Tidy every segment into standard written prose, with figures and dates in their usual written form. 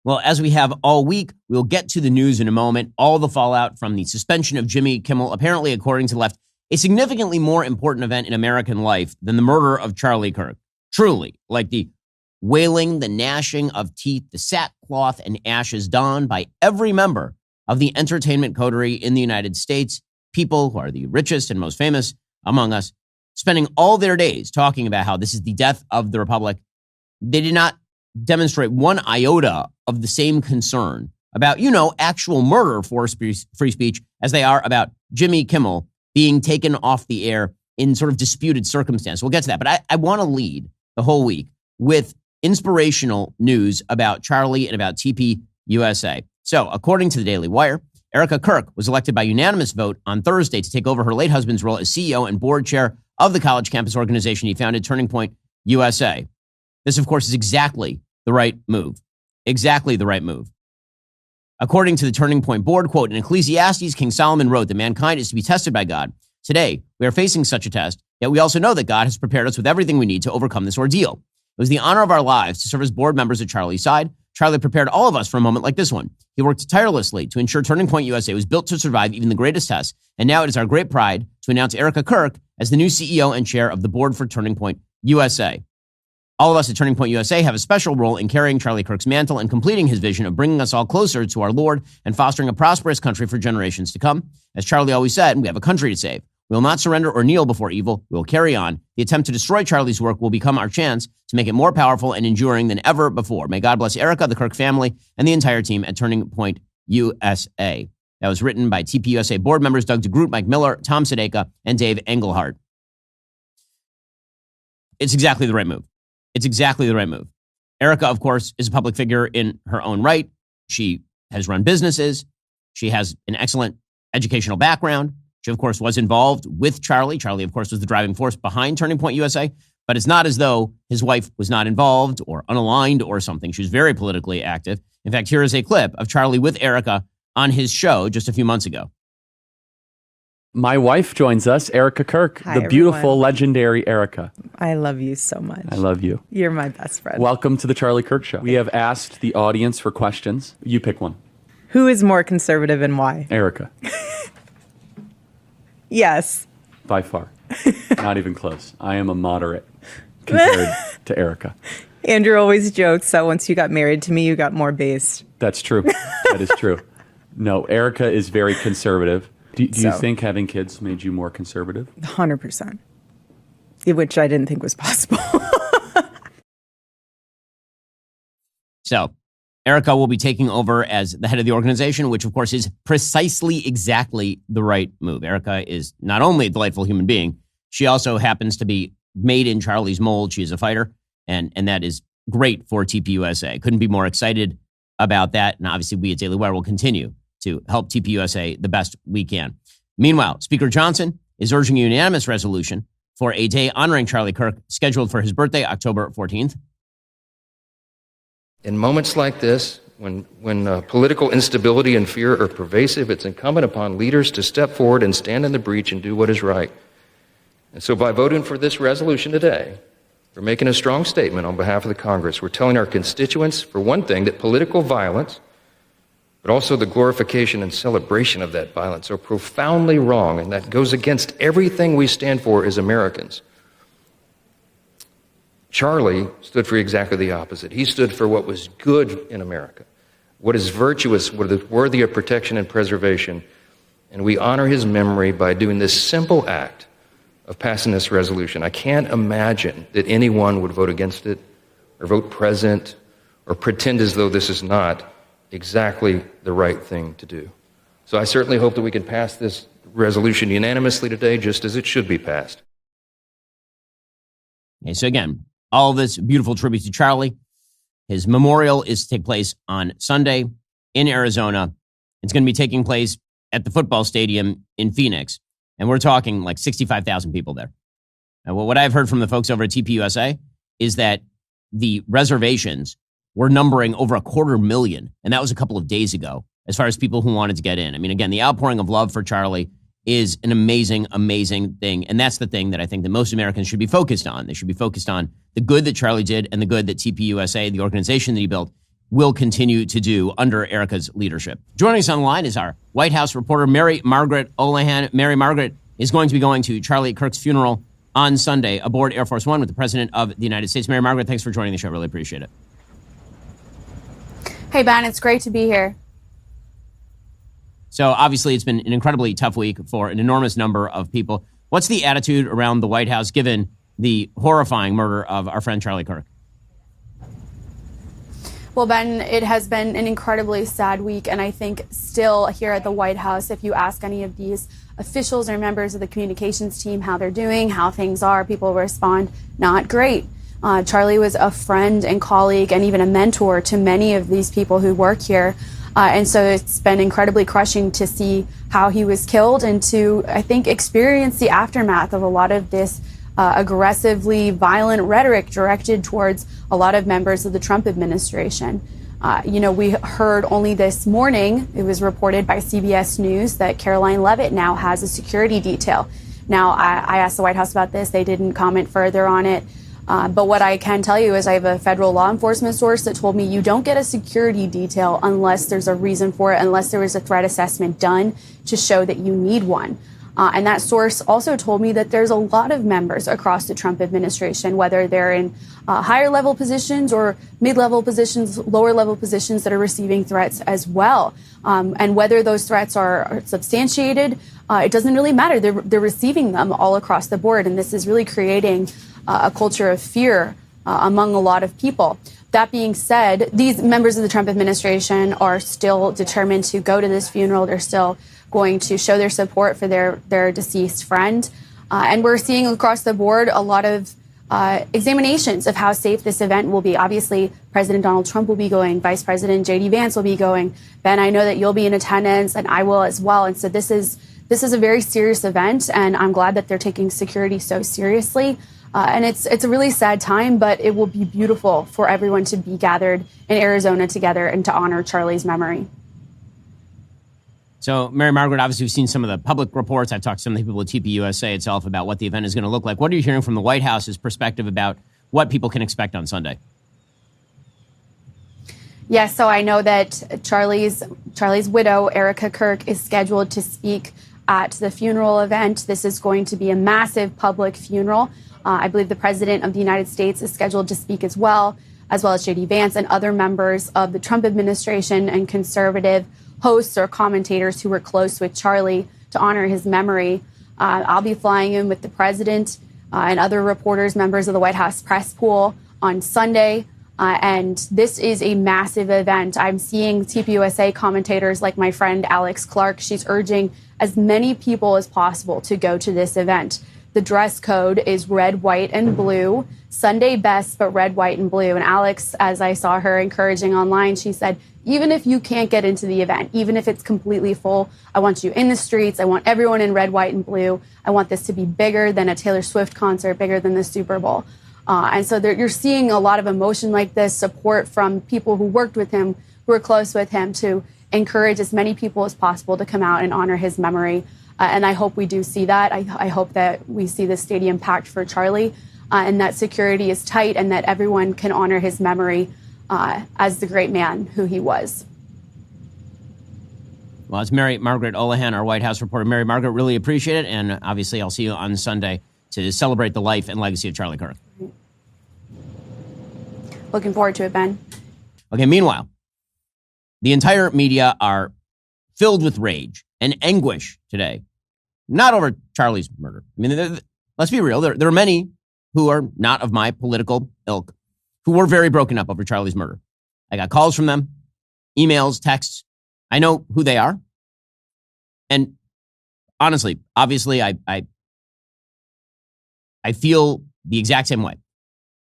Well, as we have all week, we'll get to the news in a moment. All the fallout from the suspension of Jimmy Kimmel, apparently, according to the left, a significantly more important event in American life than the murder of Charlie Kirk. Truly, like the wailing, the gnashing of teeth, the sackcloth and ashes donned by every member of the entertainment coterie in the United States, people who are the richest and most famous among us, spending all their days talking about how this is the death of the republic. They did not demonstrate one iota of the same concern about, actual murder for free speech as they are about Jimmy Kimmel being taken off the air in sort of disputed circumstance. We'll get to that. But I want to lead the whole week with inspirational news about Charlie and about TPUSA. So, according to the Daily Wire, Erica Kirk was elected by unanimous vote on Thursday to take over her late husband's role as CEO and board chair of the college campus organization he founded, Turning Point USA. This, of course, is exactly the right move. Exactly the right move. According to the Turning Point board, quote, in Ecclesiastes, King Solomon wrote that mankind is to be tested by God. Today, we are facing such a test, yet we also know that God has prepared us with everything we need to overcome this ordeal. It was the honor of our lives to serve as board members at Charlie's side. Charlie prepared all of us for a moment like this one. He worked tirelessly to ensure Turning Point USA was built to survive even the greatest tests, and now it is our great pride to announce Erica Kirk as the new CEO and chair of the board for Turning Point USA. All of us at Turning Point USA have a special role in carrying Charlie Kirk's mantle and completing his vision of bringing us all closer to our Lord and fostering a prosperous country for generations to come. As Charlie always said, we have a country to save. We will not surrender or kneel before evil. We will carry on. The attempt to destroy Charlie's work will become our chance to make it more powerful and enduring than ever before. May God bless Erica, the Kirk family, and the entire team at Turning Point USA. That was written by TPUSA board members Doug DeGroot, Mike Miller, Tom Sadeka, and Dave Engelhardt. It's exactly the right move. It's exactly the right move. Erica, of course, is a public figure in her own right. She has run businesses. She has an excellent educational background. She, of course, was involved with Charlie. Charlie, of course, was the driving force behind Turning Point USA. But it's not as though his wife was not involved or unaligned or something. She was very politically active. In fact, here is a clip of Charlie with Erica on his show just a few months ago. My wife joins us, Erica Kirk, Hi, the beautiful, everyone. Legendary Erica. I love you so much. I love you. You're my best friend. Welcome to the Charlie Kirk Show. We have asked the audience for questions. You pick one. Who is more conservative and why? Erica, Yes. by far. Not even close. I am a moderate compared to Erica. Andrew always jokes that once you got married to me, you got more based. That's true. That is true. No, Erica is very conservative. Do you So. think having kids made you more conservative? 100%. Which I didn't think was possible. So, Erica will be taking over as the head of the organization, which, of course, is precisely exactly the right move. Erica is not only a delightful human being, she also happens to be made in Charlie's mold. She is a fighter, and that is great for TPUSA. Couldn't be more excited about that. And obviously, we at Daily Wire will continue to help TPUSA the best we can. Meanwhile, Speaker Johnson is urging a unanimous resolution for a day honoring Charlie Kirk, scheduled for his birthday, October 14th. In moments like this, when political instability and fear are pervasive, it's incumbent upon leaders to step forward and stand in the breach and do what is right. And so by voting for this resolution today, we're making a strong statement on behalf of the Congress. We're telling our constituents, for one thing, that political violence, but also the glorification and celebration of that violence, are profoundly wrong, and that goes against everything we stand for as Americans. Charlie stood for exactly the opposite. He stood for what was good in America, what is virtuous, what is worthy of protection and preservation. And we honor his memory by doing this simple act of passing this resolution. I can't imagine that anyone would vote against it or vote present or pretend as though this is not exactly the right thing to do. So I certainly hope that we can pass this resolution unanimously today, just as it should be passed. Okay, so again, all this beautiful tribute to Charlie. His memorial is to take place on Sunday in Arizona. It's going to be taking place at the football stadium in Phoenix. And we're talking like 65,000 people there. Now, what I've heard from the folks over at TPUSA is that the reservations were numbering over 250,000. And that was a couple of days ago, as far as people who wanted to get in. I mean, again, the outpouring of love for Charlie is an amazing, amazing thing. And that's the thing that I think that most Americans should be focused on. They should be focused on the good that Charlie did and the good that TPUSA, the organization that he built, will continue to do under Erica's leadership. Joining us online is our White House reporter, Mary Margaret Olahan. Mary Margaret is going to be going to Charlie Kirk's funeral on Sunday aboard Air Force One with the President of the United States. Mary Margaret, thanks for joining the show. Really appreciate it. Hey, Ben, it's great to be here. So obviously it's been an incredibly tough week for an enormous number of people. What's the attitude around the White House given the horrifying murder of our friend Charlie Kirk? Well, Ben, it has been an incredibly sad week, and I think still here at the White House, if you ask any of these officials or members of the communications team how they're doing, how things are, people respond, not great. Charlie was a friend and colleague and even a mentor to many of these people who work here. And so it's been incredibly crushing to see how he was killed and to, I think, experience the aftermath of a lot of this aggressively violent rhetoric directed towards a lot of members of the Trump administration. We heard only this morning, it was reported by CBS News that Caroline Leavitt now has a security detail. Now, I asked the White House about this. They didn't comment further on it. But what I can tell you is I have a federal law enforcement source that told me you don't get a security detail unless there's a reason for it, unless there was a threat assessment done to show that you need one. And that source also told me that there's a lot of members across the Trump administration, whether they're in higher level positions or mid-level positions, lower level positions, that are receiving threats as well. And whether those threats are substantiated, it doesn't really matter. They're receiving them all across the board. And this is really creating a culture of fear among a lot of people. That being said, these members of the Trump administration are still determined to go to this funeral. They're still going to show their support for their deceased friend. And we're seeing across the board a lot of examinations of how safe this event will be. Obviously, President Donald Trump will be going. Vice President J.D. Vance will be going. Ben, I know that you'll be in attendance, and I will as well. And so this is a very serious event, and I'm glad that they're taking security so seriously. And it's a really sad time, but it will be beautiful for everyone to be gathered in Arizona together and to honor Charlie's memory. So, Mary Margaret, obviously we've seen some of the public reports. I've talked to some of the people at TPUSA itself about what the event is going to look like. What are you hearing from the White House's perspective about what people can expect on Sunday? Yes, so I know that Charlie's widow, Erica Kirk, is scheduled to speak at the funeral event. This is going to be a massive public funeral. I believe the President of the United States is scheduled to speak as well as J.D. Vance and other members of the Trump administration and conservative hosts or commentators who were close with Charlie to honor his memory. I'll be flying in with the president and other reporters, members of the White House press pool on Sunday. And this is a massive event. I'm seeing TPUSA commentators like my friend Alex Clark. She's urging as many people as possible to go to this event. The dress code is red, white, and blue. Sunday best, but red, white, and blue. And Alex, as I saw her encouraging online, she said, even if you can't get into the event, even if it's completely full, I want you in the streets. I want everyone in red, white, and blue. I want this to be bigger than a Taylor Swift concert, bigger than the Super Bowl. And so you're seeing a lot of emotion like this, support from people who worked with him, who were close with him, to encourage as many people as possible to come out and honor his memory. And I hope we do see that. I hope that we see the stadium packed for Charlie and that security is tight and that everyone can honor his memory as the great man who he was. Well, it's Mary Margaret Olahan, our White House reporter. Mary Margaret, really appreciate it. And obviously, I'll see you on Sunday to celebrate the life and legacy of Charlie Kirk. Looking forward to it, Ben. Okay, meanwhile, the entire media are filled with rage and anguish today. Not over Charlie's murder. I mean, let's be real. There are many who are not of my political ilk who were very broken up over Charlie's murder. I got calls from them, emails, texts. I know who they are. And honestly, obviously, I feel the exact same way.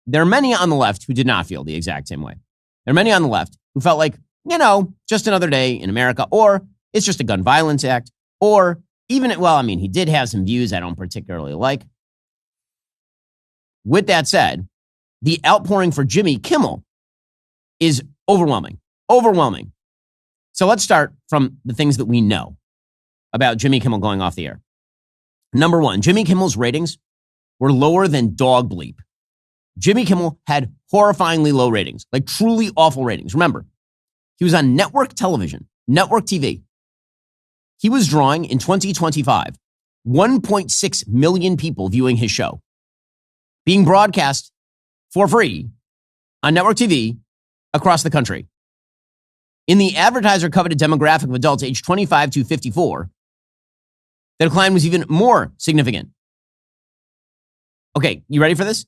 There are many on the left who did not feel the exact same way. There are many on the left who felt like, just another day in America, or it's just a gun violence act, or even, he did have some views I don't particularly like. With that said, the outpouring for Jimmy Kimmel is overwhelming. So let's start from the things that we know about Jimmy Kimmel going off the air. Number one, Jimmy Kimmel's ratings were lower than dog bleep. Jimmy Kimmel had horrifyingly low ratings, like truly awful ratings. Remember, He was on network television, network TV. He was drawing in 2025 1.6 million people viewing his show, being broadcast for free on network TV across the country. In the advertiser-coveted demographic of adults aged 25 to 54, the decline was even more significant. Okay, you ready for this?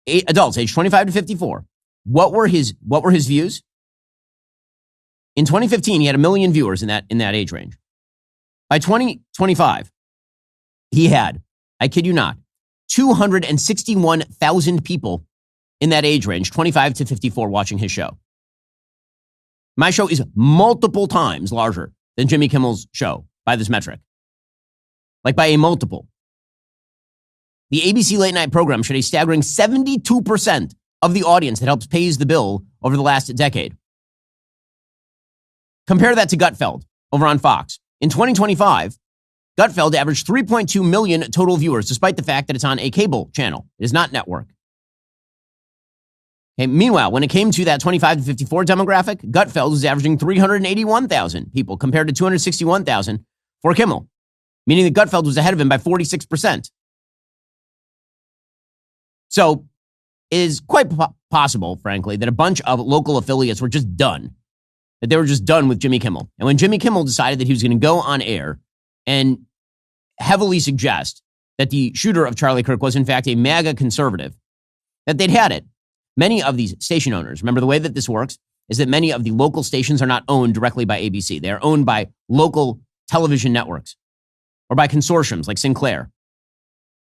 Adults aged 25 to 54. What were his views? In 2015, he had 1 million viewers in that age range. By 2025, he had, I kid you not, 261,000 people in that age range, 25 to 54, watching his show. My show is multiple times larger than Jimmy Kimmel's show by this metric. Like by a multiple. The ABC late night program showed a staggering 72% of the audience that helps pays the bill over the last decade. Compare that to Gutfeld over on Fox. In 2025, Gutfeld averaged 3.2 million total viewers, despite the fact that it's on a cable channel. It is not network. Okay, meanwhile, when it came to that 25 to 54 demographic, Gutfeld was averaging 381,000 people compared to 261,000 for Kimmel, meaning that Gutfeld was ahead of him by 46%. So it is quite possible, frankly, that a bunch of local affiliates were just done, that they were just done with Jimmy Kimmel. And when Jimmy Kimmel decided that he was going to go on air and heavily suggest that the shooter of Charlie Kirk was in fact a MAGA conservative, that they'd had it. Many of these station owners, remember the way that this works is that many of the local stations are not owned directly by ABC. They are owned by local television networks or by consortiums like Sinclair.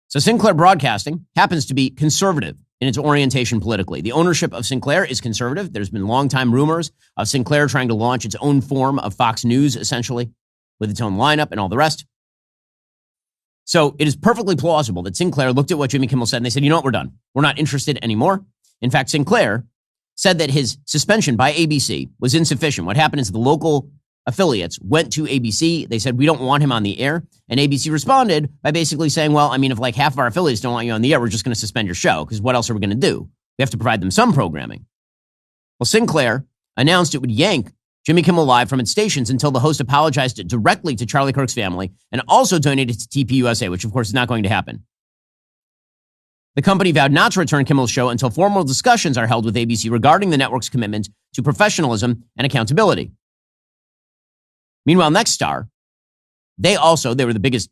So Sinclair Broadcasting happens to be conservative in its orientation politically. The ownership of Sinclair is conservative. There's been long-time rumors of Sinclair trying to launch its own form of Fox News, essentially, with its own lineup and all the rest. So it is perfectly plausible that Sinclair looked at what Jimmy Kimmel said and they said, you know what, we're done. We're not interested anymore. In fact, Sinclair said that his suspension by ABC was insufficient. What happened is the local affiliates went to ABC. They said, we don't want him on the air. And ABC responded by basically saying, well, I mean, if like half of our affiliates don't want you on the air, we're just going to suspend your show because what else are we going to do? We have to provide them some programming. Well, Sinclair announced it would yank Jimmy Kimmel Live from its stations until the host apologized directly to Charlie Kirk's family and also donated to TPUSA, which of course is not going to happen. The company vowed not to return Kimmel's show until formal discussions are held with ABC regarding the network's commitment to professionalism and accountability. Meanwhile, Nexstar, they were the biggest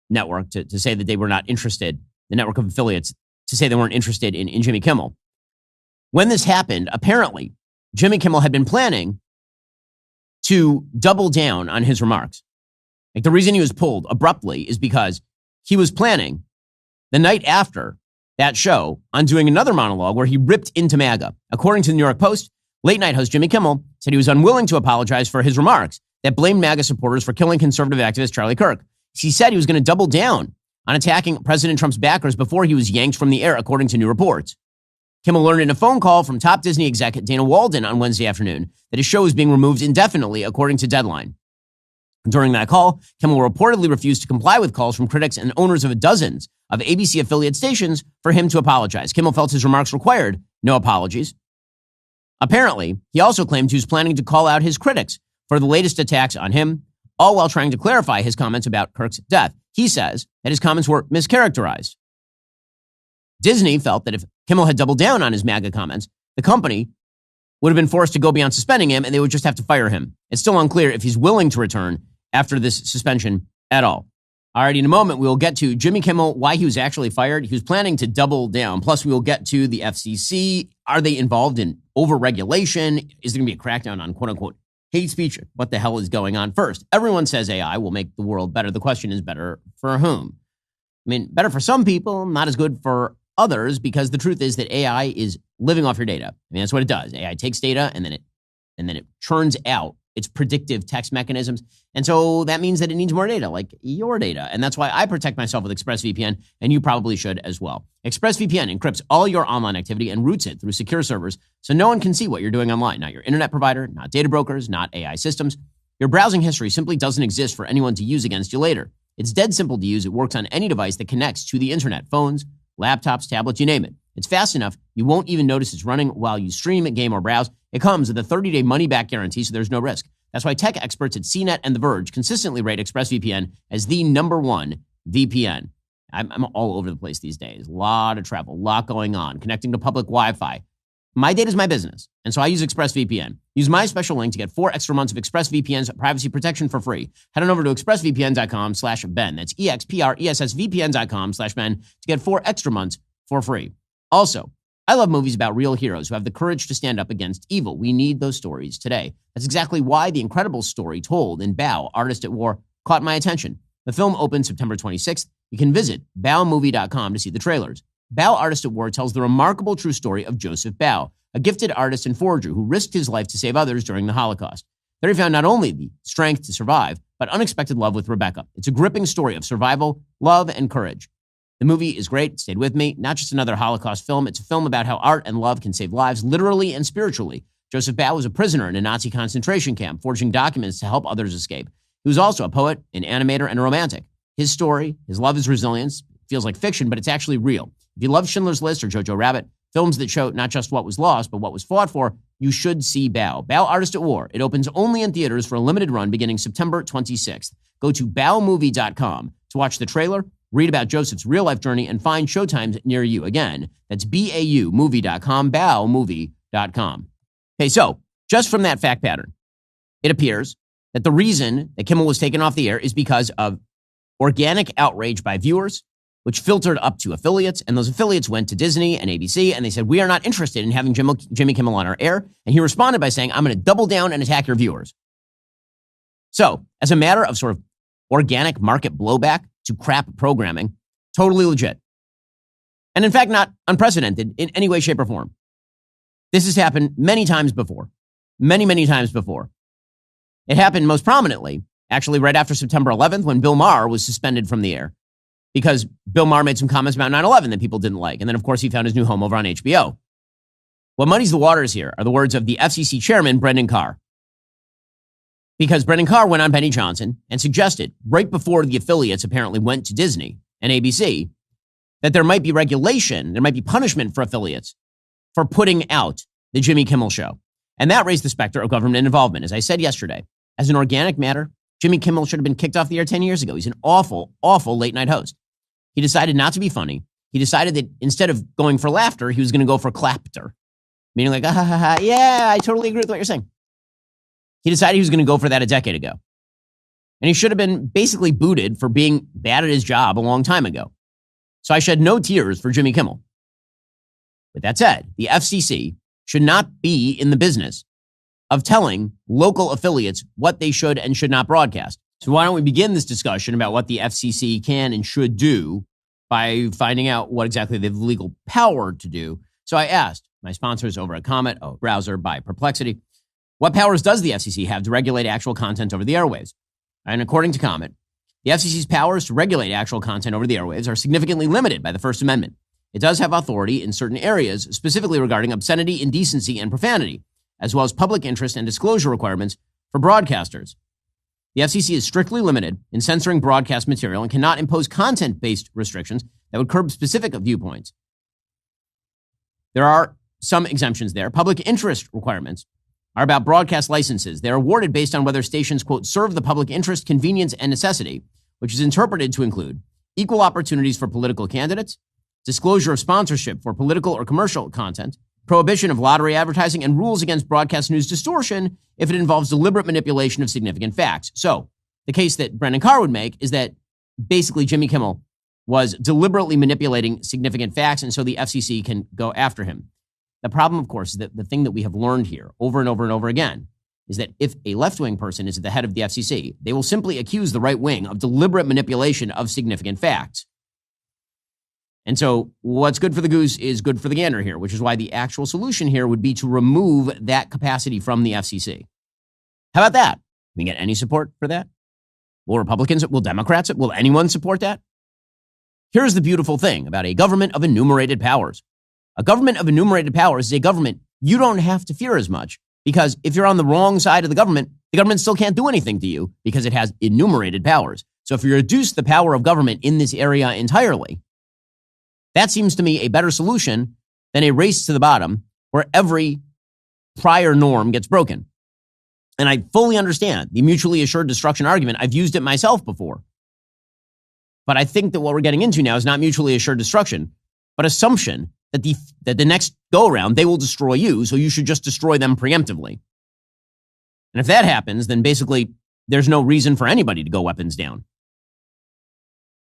network to say that they were not interested, the network of affiliates, to say they weren't interested in Jimmy Kimmel. When this happened, apparently, Jimmy Kimmel had been planning to double down on his remarks. Like the reason he was pulled abruptly is because he was planning the night after that show on doing another monologue where he ripped into MAGA. According to the New York Post, late night host Jimmy Kimmel said he was unwilling to apologize for his remarks that blamed MAGA supporters for killing conservative activist Charlie Kirk. He said he was going to double down on attacking President Trump's backers before he was yanked from the air, according to new reports. Kimmel learned in a phone call from top Disney exec Dana Walden on Wednesday afternoon that his show was being removed indefinitely, according to Deadline. During that call, Kimmel reportedly refused to comply with calls from critics and owners of dozens of ABC affiliate stations for him to apologize. Kimmel felt his remarks required no apologies. Apparently, he also claimed he was planning to call out his critics for the latest attacks on him, all while trying to clarify his comments about Kirk's death. He says that his comments were mischaracterized. Disney felt that if Kimmel had doubled down on his MAGA comments, the company would have been forced to go beyond suspending him and they would just have to fire him. It's still unclear if he's willing to return after this suspension at all. All right, in a moment, we will get to Jimmy Kimmel, why he was actually fired. He was planning to double down. Plus, we will get to the FCC. Are they involved in overregulation? Is there going to be a crackdown on quote-unquote hate speech? What the hell is going on? First, everyone says AI will make the world better. The question is better for whom? I mean, better for some people, not as good for others, because the truth is that AI is living off your data. I mean, that's what it does. AI takes data and then it churns out its predictive text mechanisms. And so that means that it needs more data, like your data. And that's why I protect myself with ExpressVPN, and you probably should as well. ExpressVPN encrypts all your online activity and routes it through secure servers so no one can see what you're doing online. Not your internet provider, not data brokers, not AI systems. Your browsing history simply doesn't exist for anyone to use against you later. It's dead simple to use. It works on any device that connects to the internet, phones, laptops, tablets, you name it. It's fast enough, you won't even notice it's running while you stream, game, or browse. It comes with a 30-day money-back guarantee, so there's no risk. That's why tech experts at CNET and The Verge consistently rate ExpressVPN as the #1 VPN. I'm all over the place these days. A lot of travel, a lot going on, connecting to public Wi-Fi. My data is my business, and so I use ExpressVPN. Use my special link to get 4 extra months of ExpressVPN's privacy protection for free. Head on over to expressvpn.com/Ben. That's expressvpn.com/Ben to get 4 extra months for free. Also, I love movies about real heroes who have the courage to stand up against evil. We need those stories today. That's exactly why the incredible story told in Bao, Artist at War, caught my attention. The film opens September 26th. You can visit baomovie.com to see the trailers. Bao, Artist at War tells the remarkable true story of Joseph Bao, a gifted artist and forger who risked his life to save others during the Holocaust. There he found not only the strength to survive, but unexpected love with Rebecca. It's a gripping story of survival, love, and courage. The movie is great. It stayed with me. Not just another Holocaust film. It's a film about how art and love can save lives, literally and spiritually. Joseph Bao was a prisoner in a Nazi concentration camp, forging documents to help others escape. He was also a poet, an animator, and a romantic. His story, his love, his resilience, feels like fiction, but it's actually real. If you love Schindler's List or Jojo Rabbit, films that show not just what was lost, but what was fought for, you should see Bao. Bao, Artist at War. It opens only in theaters for a limited run beginning September 26th. Go to baomovie.com to watch the trailer, read about Joseph's real-life journey, and find showtimes near you. Again, that's BAUmovie.com, baomovie.com. Okay, so just from that fact pattern, it appears that the reason that Kimmel was taken off the air is because of organic outrage by viewers, which filtered up to affiliates, and those affiliates went to Disney and ABC, and they said, we are not interested in having Jimmy Kimmel on our air, and he responded by saying, I'm going to double down and attack your viewers. So, as a matter of sort of organic market blowback to crap programming, totally legit. And in fact, not unprecedented in any way, shape, or form. This has happened many times before. Many, many times before. It happened most prominently, actually, right after September 11th, when Bill Maher was suspended from the air because Bill Maher made some comments about 9/11 that people didn't like. And then, of course, he found his new home over on HBO. What muddies the waters here are the words of the FCC chairman, Brendan Carr. Because Brendan Carr went on Benny Johnson and suggested, right before the affiliates apparently went to Disney and ABC, that there might be regulation, there might be punishment for affiliates for putting out the Jimmy Kimmel Show. And that raised the specter of government involvement. As I said yesterday, as an organic matter, Jimmy Kimmel should have been kicked off the air 10 years ago. He's an awful, awful late-night host. He decided not to be funny. He decided that instead of going for laughter, he was going to go for clapter. Meaning like, yeah, I totally agree with what you're saying. He decided he was going to go for that a decade ago. And he should have been basically booted for being bad at his job a long time ago. So I shed no tears for Jimmy Kimmel. With that said, the FCC should not be in the business of telling local affiliates what they should and should not broadcast. So why don't we begin this discussion about what the FCC can and should do by finding out what exactly they have legal power to do. So I asked my sponsors over at Comet, a browser by Perplexity, what powers does the FCC have to regulate actual content over the airwaves? And according to Comet, the FCC's powers to regulate actual content over the airwaves are significantly limited by the First Amendment. It does have authority in certain areas, specifically regarding obscenity, indecency, and profanity, as well as public interest and disclosure requirements for broadcasters. The FCC is strictly limited in censoring broadcast material and cannot impose content-based restrictions that would curb specific viewpoints. There are some exemptions there. Public interest requirements are about broadcast licenses. They're awarded based on whether stations, quote, serve the public interest, convenience, and necessity, which is interpreted to include equal opportunities for political candidates, disclosure of sponsorship for political or commercial content, prohibition of lottery advertising, and rules against broadcast news distortion if it involves deliberate manipulation of significant facts. So the case that Brendan Carr would make is that basically Jimmy Kimmel was deliberately manipulating significant facts, and so the FCC can go after him. The problem, of course, is that the thing that we have learned here over and over and over again is that if a left-wing person is at the head of the FCC, they will simply accuse the right wing of deliberate manipulation of significant facts. And so what's good for the goose is good for the gander here, which is why the actual solution here would be to remove that capacity from the FCC. How about that? Can we get any support for that? Will Republicans, will Democrats, will anyone support that? Here's the beautiful thing about a government of enumerated powers. A government of enumerated powers is a government you don't have to fear as much, because if you're on the wrong side of the government still can't do anything to you because it has enumerated powers. So if you reduce the power of government in this area entirely, that seems to me a better solution than a race to the bottom where every prior norm gets broken. And I fully understand the mutually assured destruction argument. I've used it myself before. But I think that what we're getting into now is not mutually assured destruction, but assumption that the next go-around, they will destroy you, so you should just destroy them preemptively. And if that happens, then basically there's no reason for anybody to go weapons down.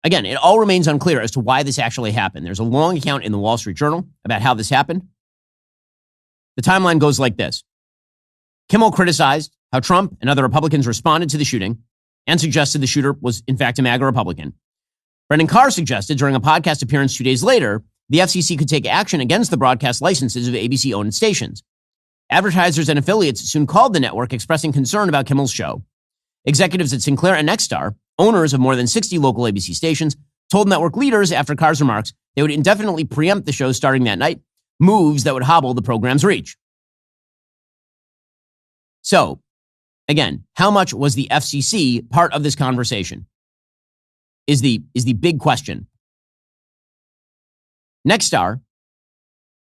Again, it all remains unclear as to why this actually happened. There's a long account in the Wall Street Journal about how this happened. The timeline goes like this. Kimmel criticized how Trump and other Republicans responded to the shooting and suggested the shooter was, in fact, a MAGA Republican. Brendan Carr suggested during a podcast appearance 2 days later, the FCC could take action against the broadcast licenses of ABC-owned stations. Advertisers and affiliates soon called the network expressing concern about Kimmel's show. Executives at Sinclair and Nexstar, owners of more than 60 local ABC stations, told network leaders after Carr's remarks they would indefinitely preempt the show starting that night, moves that would hobble the program's reach. So, again, how much was the FCC part of this conversation? Is the big question. Nexstar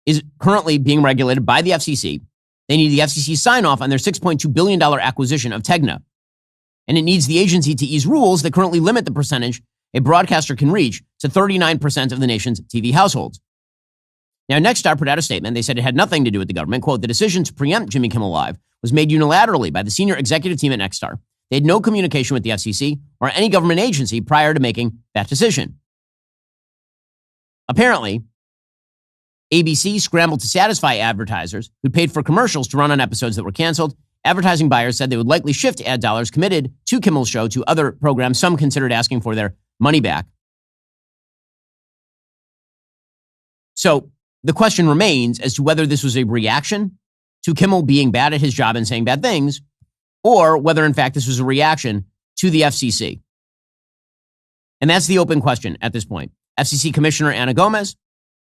is currently being regulated by the FCC. They need the FCC sign-off on their $6.2 billion acquisition of Tegna. And it needs the agency to ease rules that currently limit the percentage a broadcaster can reach to 39% of the nation's TV households. Now, Nexstar put out a statement. They said it had nothing to do with the government. Quote, the decision to preempt Jimmy Kimmel Live was made unilaterally by the senior executive team at Nexstar. They had no communication with the FCC or any government agency prior to making that decision. Apparently, ABC scrambled to satisfy advertisers who paid for commercials to run on episodes that were canceled. Advertising buyers said they would likely shift ad dollars committed to Kimmel's show to other programs. Some considered asking for their money back. So the question remains as to whether this was a reaction to Kimmel being bad at his job and saying bad things, or whether, in fact, this was a reaction to the FCC. And that's the open question at this point. FCC Commissioner Ana Gomez,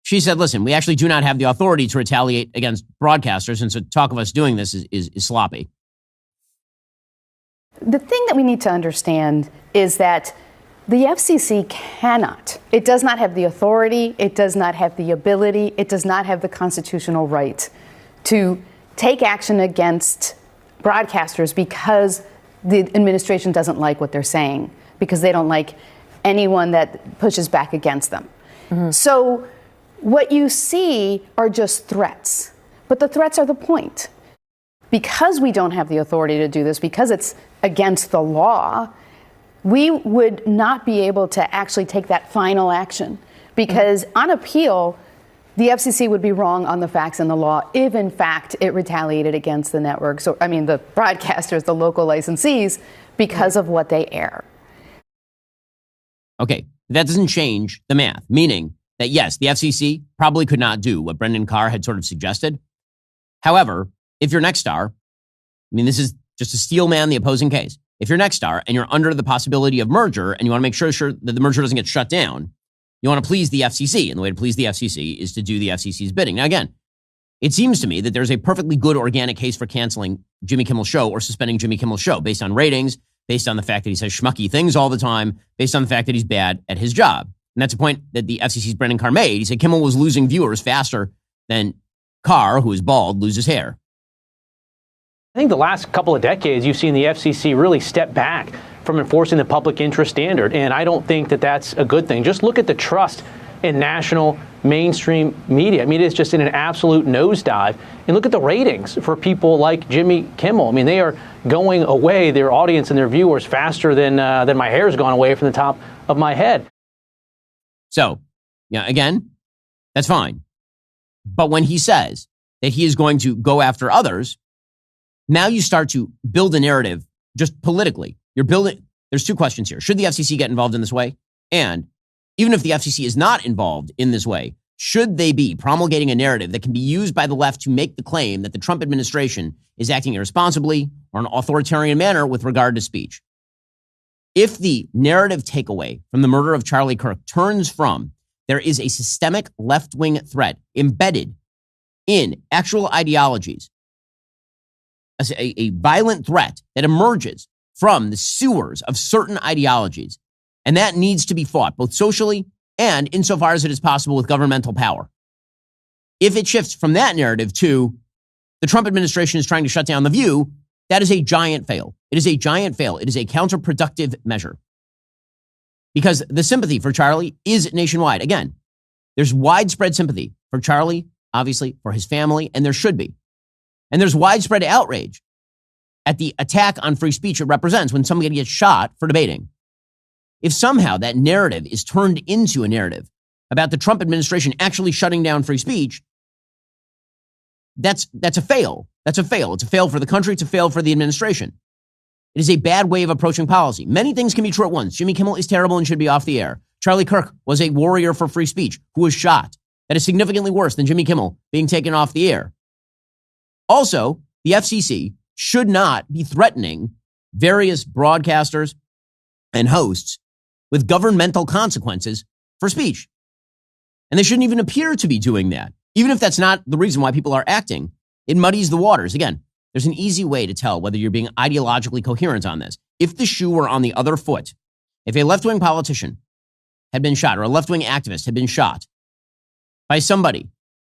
she said, listen, we actually do not have the authority to retaliate against broadcasters, and so talk of us doing this is sloppy. The thing that we need to understand is that the FCC cannot. It does not have the authority. It does not have the ability. It does not have the constitutional right to take action against broadcasters because the administration doesn't like what they're saying, because they don't like anyone that pushes back against them. Mm-hmm. So what you see are just threats, but the threats are the point. Because we don't have the authority to do this, because it's against the law, we would not be able to actually take that final action, because on appeal, the FCC would be wrong on the facts and the law if, in fact, it retaliated against the networks, the broadcasters, the local licensees, because of what they air. Okay, that doesn't change the math, meaning that, yes, the FCC probably could not do what Brendan Carr had sort of suggested. However, if you're Nexstar, this is just to steel man the opposing case. If you're Nexstar and you're under the possibility of merger and you want to make sure that the merger doesn't get shut down, you want to please the FCC. And the way to please the FCC is to do the FCC's bidding. Now, again, it seems to me that there's a perfectly good organic case for canceling Jimmy Kimmel's show or suspending Jimmy Kimmel's show based on ratings, based on the fact that he says schmucky things all the time, based on the fact that he's bad at his job. And that's a point that the FCC's Brendan Carr made. He said Kimmel was losing viewers faster than Carr, who is bald, loses hair. I think the last couple of decades, you've seen the FCC really step back from enforcing the public interest standard, and I don't think that that's a good thing. Just look at the trust in national mainstream media. It's just in an absolute nosedive. And look at the ratings for people like Jimmy Kimmel. They are going away, their audience and their viewers, faster than my hair's gone away from the top of my head. So, again, that's fine. But when he says that he is going to go after others, now you start to build a narrative just politically. There's two questions here. Should the FCC get involved in this way? And even if the FCC is not involved in this way, should they be promulgating a narrative that can be used by the left to make the claim that the Trump administration is acting irresponsibly or in an authoritarian manner with regard to speech? If the narrative takeaway from the murder of Charlie Kirk turns from there is a systemic left-wing threat embedded in actual ideologies, a violent threat that emerges from the sewers of certain ideologies, and that needs to be fought both socially and insofar as it is possible with governmental power. if it shifts from that narrative to the Trump administration is trying to shut down The View, that is a giant fail. It is a giant fail. It is a counterproductive measure. Because the sympathy for Charlie is nationwide. Again, there's widespread sympathy for Charlie, obviously, for his family, and there should be. And there's widespread outrage at the attack on free speech it represents when somebody gets shot for debating. If somehow that narrative is turned into a narrative about the Trump administration actually shutting down free speech, that's a fail. That's a fail. It's a fail for the country. It's a fail for the administration. It is a bad way of approaching policy. Many things can be true at once. Jimmy Kimmel is terrible and should be off the air. Charlie Kirk was a warrior for free speech who was shot. That is significantly worse than Jimmy Kimmel being taken off the air. Also, the FCC should not be threatening various broadcasters and hosts with governmental consequences for speech. And they shouldn't even appear to be doing that. Even if that's not the reason why people are acting, it muddies the waters. Again, there's an easy way to tell whether you're being ideologically coherent on this. If the shoe were on the other foot, if a left-wing politician had been shot or a left-wing activist had been shot by somebody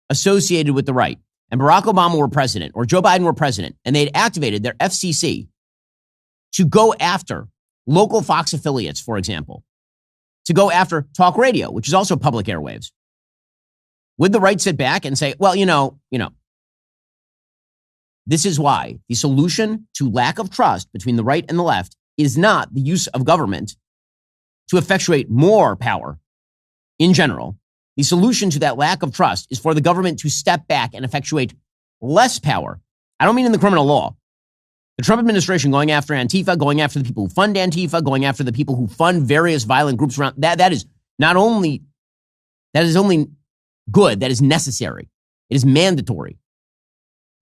associated with the right, and Barack Obama were president or Joe Biden were president, and they'd activated their FCC to go after local Fox affiliates, for example, to go after talk radio, which is also public airwaves, would the right sit back and say, well, you know, this is why the solution to lack of trust between the right and the left is not the use of government to effectuate more power in general. The solution to that lack of trust is for the government to step back and effectuate less power. I don't mean in the criminal law. The Trump administration going after Antifa, going after the people who fund Antifa, going after the people who fund various violent groups around, that is only good, that is necessary. It is mandatory.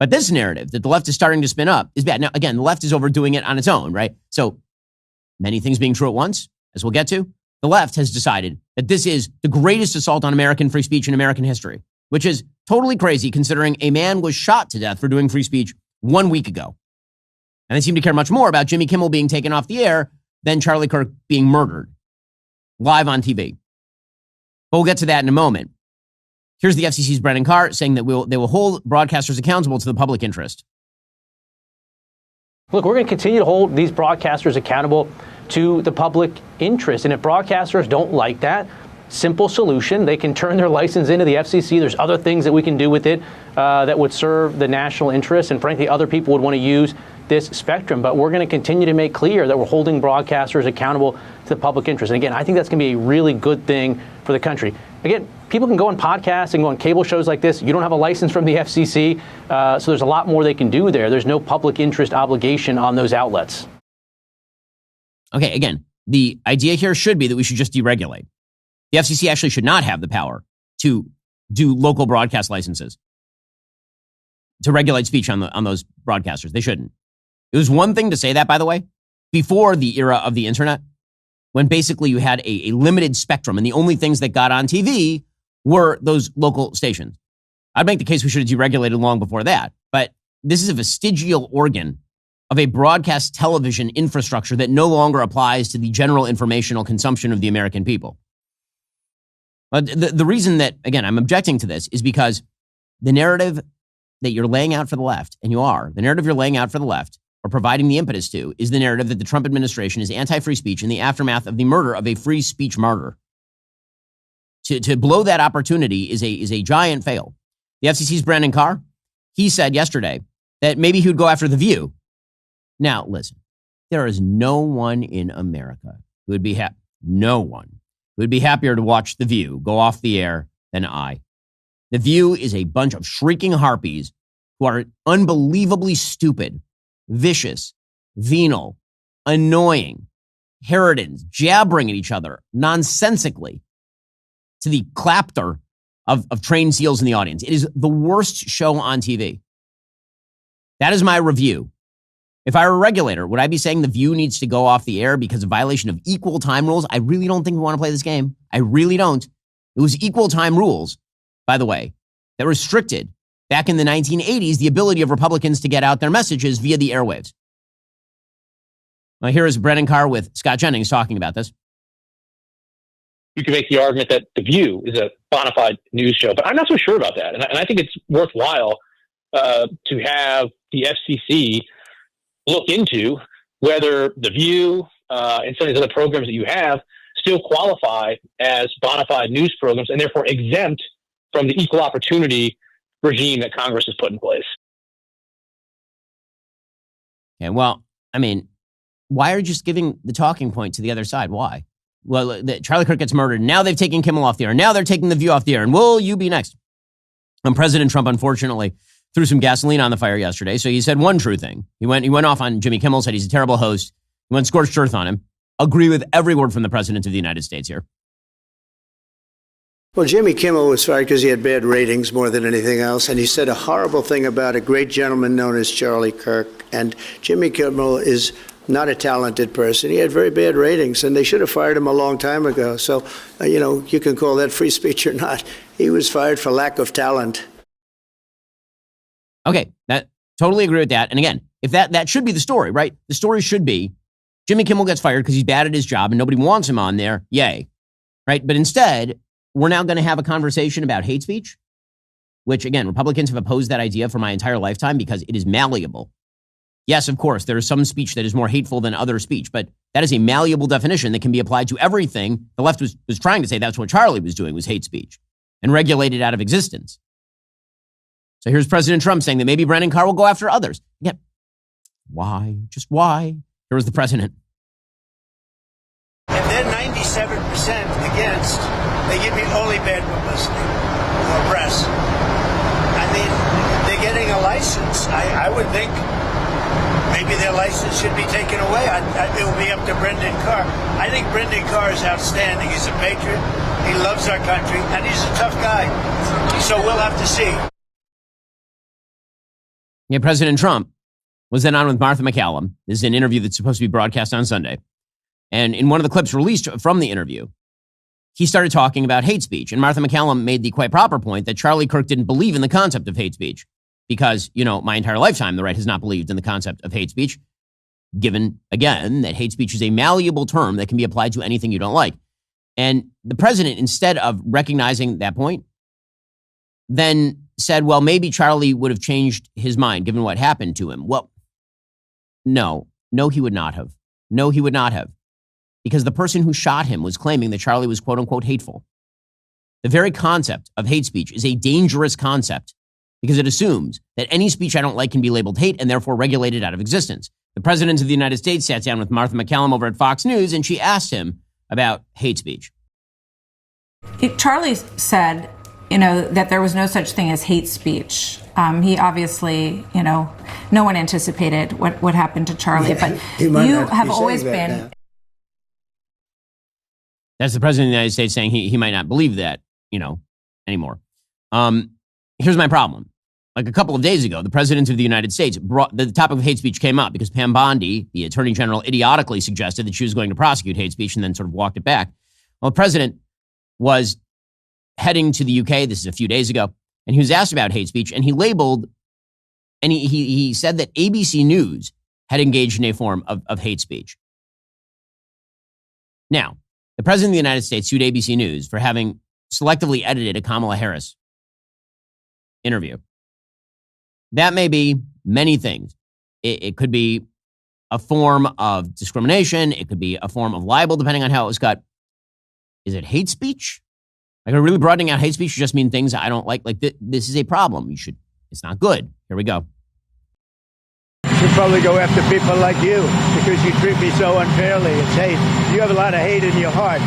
But this narrative that the left is starting to spin up is bad. Now, again, the left is overdoing it on its own, right? So many things being true at once, as we'll get to, the left has decided that this is the greatest assault on American free speech in American history, which is totally crazy considering a man was shot to death for doing free speech 1 week ago. And they seem to care much more about Jimmy Kimmel being taken off the air than Charlie Kirk being murdered live on TV. But we'll get to that in a moment. Here's the FCC's Brendan Carr saying that they will hold broadcasters accountable to the public interest. Look, we're going to continue to hold these broadcasters accountable to the public interest. And if broadcasters don't like that, simple solution, they can turn their license into the FCC. There's other things that we can do with it that would serve the national interest. And frankly, other people would want to use this spectrum. But we're going to continue to make clear that we're holding broadcasters accountable to the public interest. And again, I think that's going to be a really good thing for the country. Again, people can go on podcasts and go on cable shows like this. You don't have a license from the FCC, so there's a lot more they can do there. There's no public interest obligation on those outlets. Okay, again, the idea here should be that we should just deregulate. The FCC actually should not have the power to do local broadcast licenses, to regulate speech on those broadcasters. They shouldn't. It was one thing to say that, by the way, before the era of the internet, when basically you had a limited spectrum and the only things that got on TV were those local stations. I'd make the case we should have deregulated long before that. But this is a vestigial organ of a broadcast television infrastructure that no longer applies to the general informational consumption of the American people. But the reason that, again, I'm objecting to this is because the narrative that you're laying out for the left, and the narrative you're laying out for the left, or providing the impetus to, is the narrative that the Trump administration is anti-free speech in the aftermath of the murder of a free speech martyr. To blow that opportunity is a giant fail. The FCC's Brendan Carr, he said yesterday that maybe he would go after The View. Now, listen, there is no one in America who would be happier to watch The View go off the air than I. The View is a bunch of shrieking harpies who are unbelievably stupid, vicious, venal, annoying, harridans, jabbering at each other nonsensically to the clapter of trained seals in the audience. It is the worst show on TV. That is my review. If I were a regulator, would I be saying The View needs to go off the air because of violation of equal time rules? I really don't think we want to play this game. I really don't. It was equal time rules, by the way, that restricted back in the 1980s the ability of Republicans to get out their messages via the airwaves. Now, here is Brendan Carr with Scott Jennings talking about this. you can make the argument that The View is a bona fide news show, but I'm not so sure about that. And I think it's worthwhile to have the FCC look into whether The View and some of these other programs that you have still qualify as bona fide news programs and therefore exempt from the equal opportunity regime that Congress has put in place. Yeah, well, I mean, why are you just giving the talking point to the other side? Why? Well, Charlie Kirk gets murdered. Now they've taken Kimmel off the air. Now they're taking The View off the air. And will you be next? And President Trump, unfortunately, threw some gasoline on the fire yesterday. So he said one true thing. He went off on Jimmy Kimmel, said he's a terrible host. He went scorched earth on him. Agree with every word from the President of the United States here. Well, Jimmy Kimmel was fired because he had bad ratings more than anything else. And he said a horrible thing about a great gentleman known as Charlie Kirk. And Jimmy Kimmel is not a talented person. He had very bad ratings, and they should have fired him a long time ago. So, you can call that free speech or not. He was fired for lack of talent. Okay, that totally agree with that. And again, if that should be the story, right? The story should be Jimmy Kimmel gets fired because he's bad at his job and nobody wants him on there. Yay. Right? But instead, we're now going to have a conversation about hate speech, which, again, Republicans have opposed that idea for my entire lifetime because it is malleable. Yes, of course, there is some speech that is more hateful than other speech, but that is a malleable definition that can be applied to everything. The left was trying to say that's what Charlie was doing, was hate speech, and regulate it out of existence. So here's President Trump saying that maybe Brennan Carr will go after others. Again, why? Just why? Here was the president. If they're 97% against, they give me only bad publicity or press. I mean, they're getting a license. I would think maybe their license should be taken away. It will be up to Brendan Carr. I think Brendan Carr is outstanding. He's a patriot. He loves our country, and he's a tough guy. So we'll have to see. Yeah, President Trump was then on with Martha MacCallum. This is an interview that's supposed to be broadcast on Sunday. And in one of the clips released from the interview, he started talking about hate speech. And Martha MacCallum made the quite proper point that Charlie Kirk didn't believe in the concept of hate speech because, my entire lifetime, the right has not believed in the concept of hate speech, given, again, that hate speech is a malleable term that can be applied to anything you don't like. And the president, instead of recognizing that point, then said, well, maybe Charlie would have changed his mind given what happened to him. Well, no, he would not have. No, he would not have. Because the person who shot him was claiming that Charlie was quote unquote hateful. The very concept of hate speech is a dangerous concept because it assumes that any speech I don't like can be labeled hate and therefore regulated out of existence. The president of the United States sat down with Martha MacCallum over at Fox News and she asked him about hate speech. Charlie said, that there was no such thing as hate speech. He obviously, no one anticipated what happened to Charlie, but you have always been. Now. That's the president of the United States saying he might not believe that, anymore. Here's my problem. Like a couple of days ago, the president of the United States brought the topic of hate speech came up because Pam Bondi, the attorney general, idiotically suggested that she was going to prosecute hate speech and then sort of walked it back. Well, the president was heading to the UK. This is a few days ago. And he was asked about hate speech and he labeled, and he said that ABC News had engaged in a form of hate speech. Now, the president of the United States sued ABC News for having selectively edited a Kamala Harris interview. That may be many things. It could be a form of discrimination. It could be a form of libel, depending on how it was cut. Is it hate speech? Like, are really broadening out hate speech to just mean things I don't like? Like, this is a problem. It's not good. Here we go. Should probably go after people like you because you treat me so unfairly. It's hate. You have a lot of hate in your heart.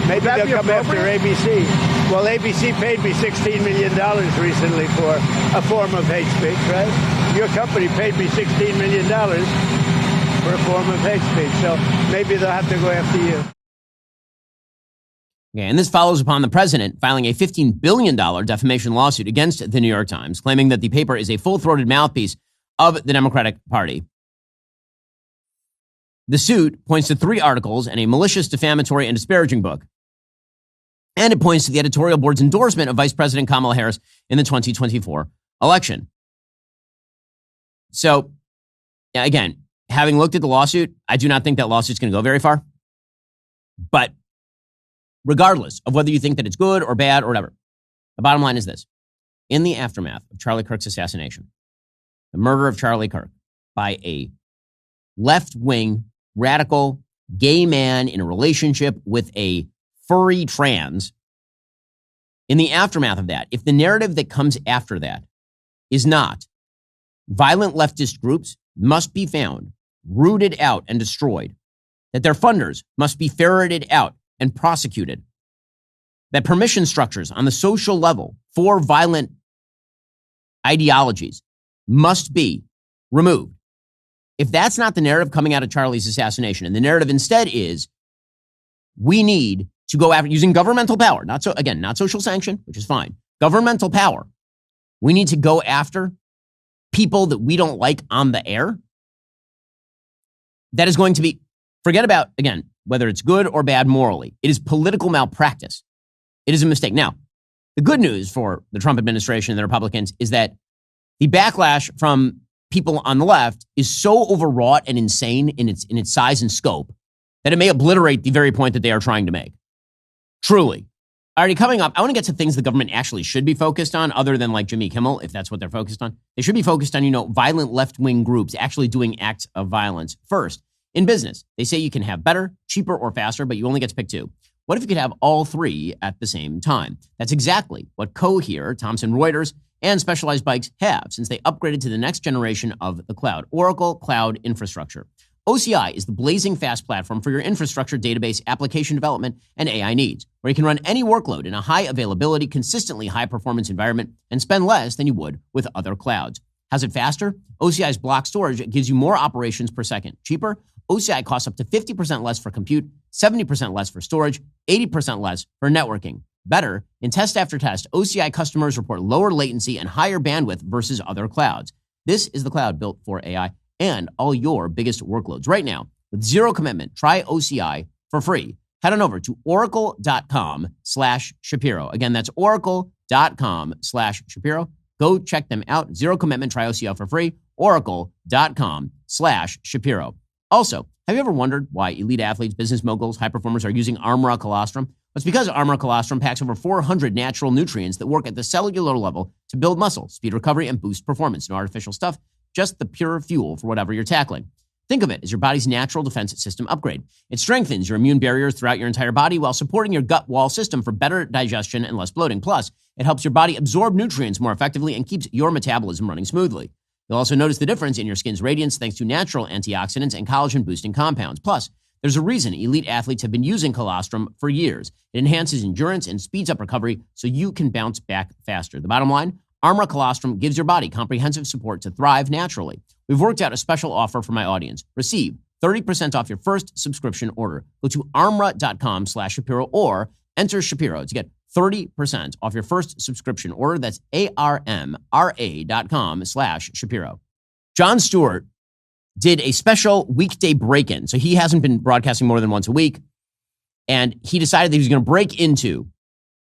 Maybe they'll come after ABC. Well, ABC paid me $16 million recently for a form of hate speech, right? Your company paid me $16 million for a form of hate speech. So maybe they'll have to go after you. Okay, and this follows upon the president filing a $15 billion defamation lawsuit against the New York Times, claiming that the paper is a full-throated mouthpiece of the Democratic Party. The suit points to 3 articles and a malicious, defamatory, and disparaging book. And it points to the editorial board's endorsement of Vice President Kamala Harris in the 2024 election. So, again, having looked at the lawsuit, I do not think that lawsuit's going to go very far. But regardless of whether you think that it's good or bad or whatever. The bottom line is this. In the aftermath of Charlie Kirk's assassination, the murder of Charlie Kirk by a left-wing, radical, gay man in a relationship with a furry trans, in the aftermath of that, if the narrative that comes after that is not violent leftist groups must be found, rooted out, and destroyed, that their funders must be ferreted out and prosecuted, that permission structures on the social level for violent ideologies must be removed. If that's not the narrative coming out of Charlie's assassination, and the narrative instead is we need to go after using governmental power, not social sanction, which is fine, governmental power. We need to go after people that we don't like on the air. That is going to be, forget about, again, whether it's good or bad morally. It is political malpractice. It is a mistake. Now, the good news for the Trump administration and the Republicans is that the backlash from people on the left is so overwrought and insane in its size and scope that it may obliterate the very point that they are trying to make. Truly. Alrighty, coming up, I want to get to things the government actually should be focused on, other than like Jimmy Kimmel, if that's what they're focused on. They should be focused on, violent left-wing groups actually doing acts of violence. First, in business, they say you can have better, cheaper, or faster, but you only get to pick two. What if you could have all three at the same time? That's exactly what Cohere, Thomson Reuters, and Specialized Bikes have since they upgraded to the next generation of the cloud, Oracle Cloud Infrastructure. OCI is the blazing fast platform for your infrastructure, database, application development, and AI needs, where you can run any workload in a high availability, consistently high performance environment and spend less than you would with other clouds. How's it faster? OCI's block storage gives you more operations per second. Cheaper? OCI costs up to 50% less for compute, 70% less for storage, 80% less for networking. Better, in test after test, OCI customers report lower latency and higher bandwidth versus other clouds. This is the cloud built for AI and all your biggest workloads. Right now, with zero commitment, try OCI for free. Head on over to oracle.com/Shapiro. Again, that's oracle.com/Shapiro. Go check them out. Zero commitment, try OCI for free. Oracle.com/Shapiro. Also, have you ever wondered why elite athletes, business moguls, high performers are using Armra colostrum? It's because Armra colostrum packs over 400 natural nutrients that work at the cellular level to build muscle, speed recovery, and boost performance. No artificial stuff, just the pure fuel for whatever you're tackling. Think of it as your body's natural defense system upgrade. It strengthens your immune barriers throughout your entire body while supporting your gut wall system for better digestion and less bloating. Plus, it helps your body absorb nutrients more effectively and keeps your metabolism running smoothly. You'll also notice the difference in your skin's radiance thanks to natural antioxidants and collagen-boosting compounds. Plus, there's a reason elite athletes have been using colostrum for years. It enhances endurance and speeds up recovery so you can bounce back faster. The bottom line, Armra colostrum gives your body comprehensive support to thrive naturally. We've worked out a special offer for my audience. Receive 30% off your first subscription order. Go to armra.com/Shapiro or enter Shapiro to get 30% off your first subscription order. That's armra.com/Shapiro. Jon Stewart did a special weekday break-in. So he hasn't been broadcasting more than once a week. And he decided that he was going to break into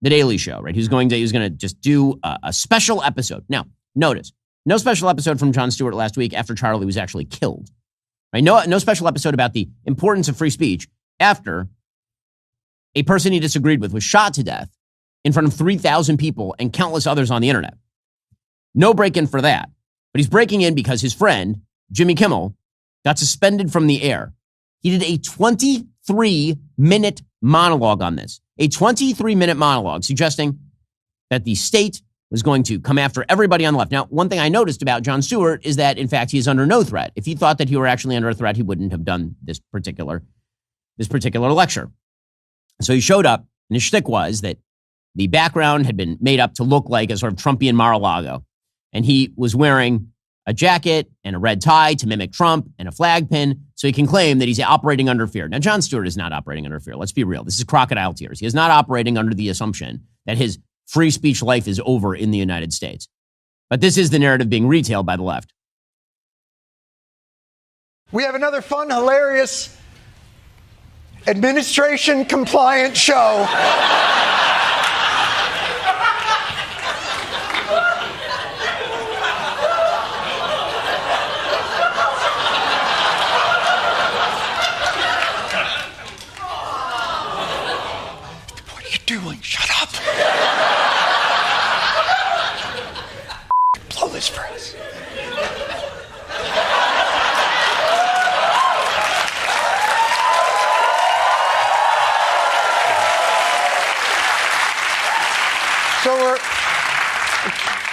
The Daily Show, right? He was going to just do a special episode. Now, notice, no special episode from Jon Stewart last week after Charlie was actually killed. Right? No special episode about the importance of free speech after a person he disagreed with was shot to death in front of 3,000 people and countless others on the internet. No break-in for that. But he's breaking in because his friend, Jimmy Kimmel, got suspended from the air. He did a 23-minute monologue on this. A 23-minute monologue suggesting that the state was going to come after everybody on the left. Now, one thing I noticed about Jon Stewart is that, in fact, he is under no threat. If he thought that he were actually under a threat, he wouldn't have done this particular lecture. So he showed up, and his shtick was that the background had been made up to look like a sort of Trumpian Mar-a-Lago. And he was wearing a jacket and a red tie to mimic Trump and a flag pin so he can claim that he's operating under fear. Now, Jon Stewart is not operating under fear. Let's be real. This is crocodile tears. He is not operating under the assumption that his free speech life is over in the United States. But this is the narrative being retailed by the left. We have another fun, hilarious, administration compliant show.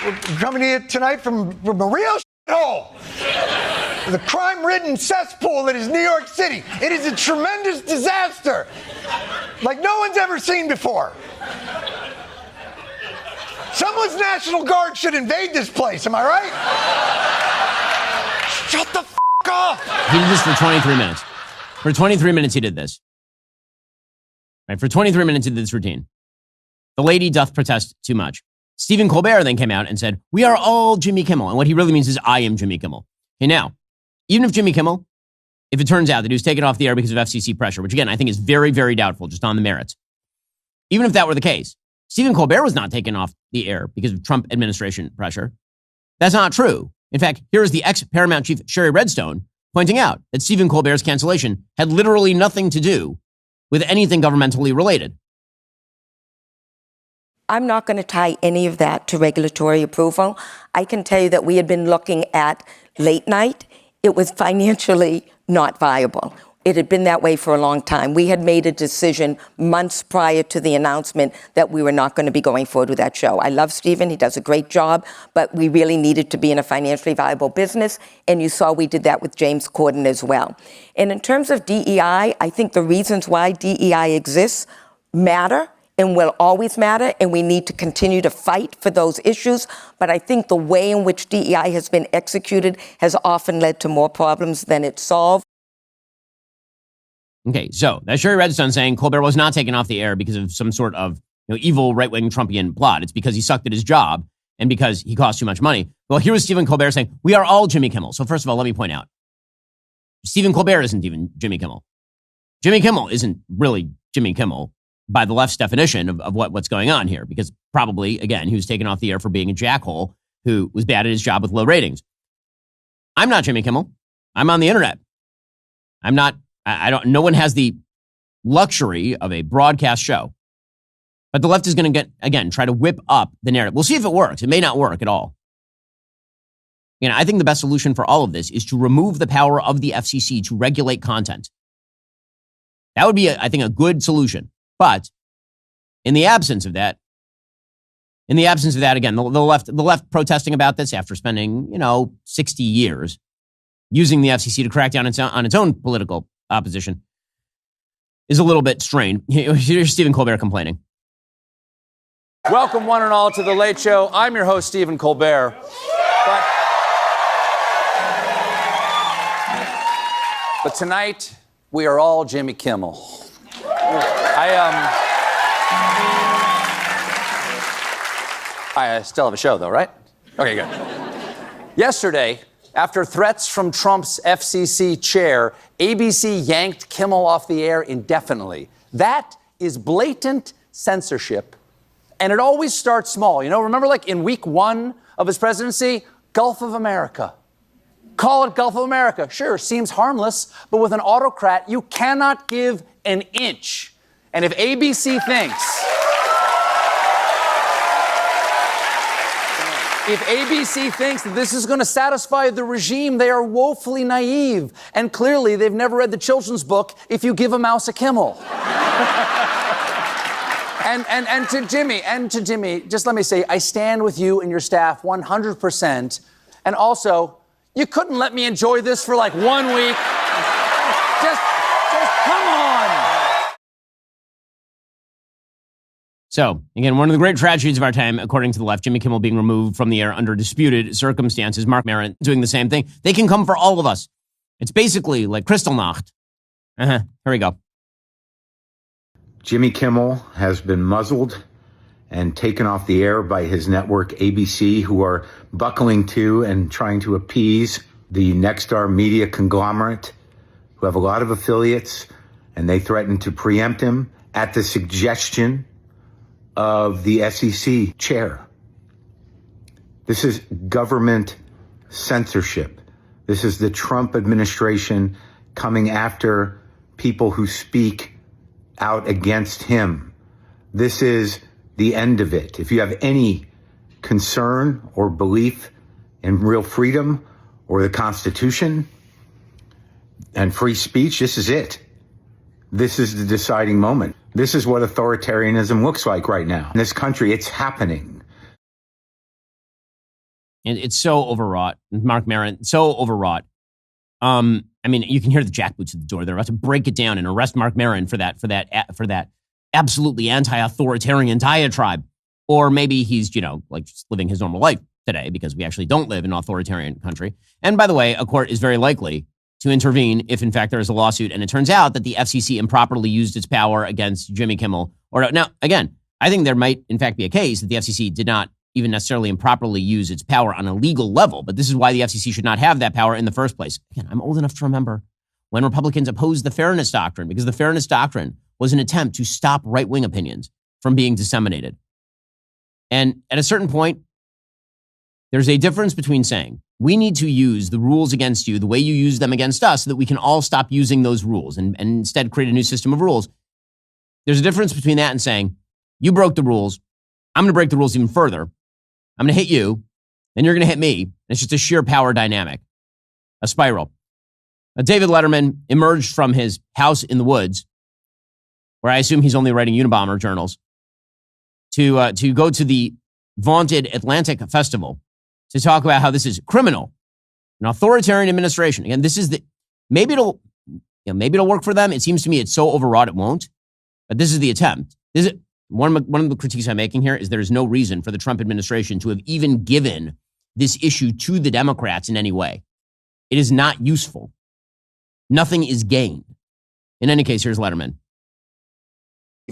We're coming to you tonight from a real shithole. The crime-ridden cesspool that is New York City. It is a tremendous disaster, like no one's ever seen before. Someone's National Guard should invade this place, am I right? Shut the f*** up! He did this for 23 minutes. For 23 minutes, he did this. Right, for 23 minutes, he did this routine. The lady doth protest too much. Stephen Colbert then came out and said, we are all Jimmy Kimmel. And what he really means is I am Jimmy Kimmel. Okay, now, even if Jimmy Kimmel, if it turns out that he was taken off the air because of FCC pressure, which again, I think is very, very doubtful just on the merits. Even if that were the case, Stephen Colbert was not taken off the air because of Trump administration pressure. That's not true. In fact, here is the ex-Paramount chief Sherry Redstone pointing out that Stephen Colbert's cancellation had literally nothing to do with anything governmentally related. I'm not going to tie any of that to regulatory approval. I can tell you that we had been looking at late night. It was financially not viable. It had been that way for a long time. We had made a decision months prior to the announcement that we were not going to be going forward with that show. I love Stephen. He does a great job, but we really needed to be in a financially viable business. And you saw we did that with James Corden as well. And in terms of DEI, I think the reasons why DEI exists matter and will always matter, and we need to continue to fight for those issues. But I think the way in which DEI has been executed has often led to more problems than it solved. Okay, so that's Sherry Redstone saying Colbert was not taken off the air because of some sort of evil right-wing Trumpian plot. It's because he sucked at his job and because he cost too much money. Well, here was Stephen Colbert saying, we are all Jimmy Kimmel. So first of all, let me point out, Stephen Colbert isn't even Jimmy Kimmel. Jimmy Kimmel isn't really Jimmy Kimmel by the left's definition of what's going on here, because probably, again, he was taken off the air for being a jackhole who was bad at his job with low ratings. I'm not Jimmy Kimmel. I'm on the internet. No one has the luxury of a broadcast show. But the left is going to try to whip up the narrative. We'll see if it works. It may not work at all. I think the best solution for all of this is to remove the power of the FCC to regulate content. That would be, I think, a good solution. But in the absence of that, again, the left protesting about this after spending, 60 years using the FCC to crack down on its own political opposition is a little bit strained. Here's Stephen Colbert complaining. Welcome, one and all, to The Late Show. I'm your host, Stephen Colbert. But tonight, we are all Jimmy Kimmel. I still have a show, though, right? Okay, good. Yesterday, after threats from Trump's FCC chair, ABC yanked Kimmel off the air indefinitely. That is blatant censorship. And it always starts small. Remember like in week 1 of his presidency, Gulf of America. Call it Gulf of America. Sure, seems harmless, but with an autocrat, you cannot give an inch. And if ABC thinks that this is going to satisfy the regime, they are woefully naive. And clearly, they've never read the children's book, If You Give a Mouse a Kimmel. and to Jimmy, just let me say, I stand with you and your staff 100%. And also, you couldn't let me enjoy this for like 1 week. Just come on. So, again, one of the great tragedies of our time, according to the left, Jimmy Kimmel being removed from the air under disputed circumstances, Mark Maron doing the same thing. They can come for all of us. It's basically like Kristallnacht. Here we go. Jimmy Kimmel has been muzzled and taken off the air by his network ABC, who are buckling to and trying to appease the Nexstar media conglomerate, who have a lot of affiliates, and they threaten to preempt him at the suggestion of the SEC chair. This is government censorship. This is the Trump administration coming after people who speak out against him. This is the end of it. If you have any concern or belief in real freedom or the Constitution and free speech, this is it. This is the deciding moment. This is what authoritarianism looks like right now. In this country, it's happening. And it's so overwrought. Mark Maron, so overwrought. I mean, you can hear the jackboots at the door. They're about to break it down and arrest Mark Maron for that absolutely anti-authoritarian diatribe. Or maybe he's, like just living his normal life today because we actually don't live in an authoritarian country. And by the way, a court is very likely to intervene if, in fact, there is a lawsuit. And it turns out that the FCC improperly used its power against Jimmy Kimmel. Now, again, I think there might, in fact, be a case that the FCC did not even necessarily improperly use its power on a legal level. But this is why the FCC should not have that power in the first place. Again, I'm old enough to remember when Republicans opposed the Fairness Doctrine, because the Fairness Doctrine was an attempt to stop right-wing opinions from being disseminated. And at a certain point, there's a difference between saying, we need to use the rules against you the way you use them against us so that we can all stop using those rules and instead create a new system of rules. There's a difference between that and saying, you broke the rules. I'm going to break the rules even further. I'm going to hit you, then you're going to hit me. It's just a sheer power dynamic, a spiral. David Letterman emerged from his house in the woods, where I assume he's only writing Unabomber journals, to go to the vaunted Atlantic Festival to talk about how this is criminal, an authoritarian administration. Again, this is maybe it'll work for them. It seems to me it's so overwrought it won't, but this is the attempt. One of the critiques I'm making here is there's no reason for the Trump administration to have even given this issue to the Democrats in any way. It is not useful. Nothing is gained. In any case, here's Letterman.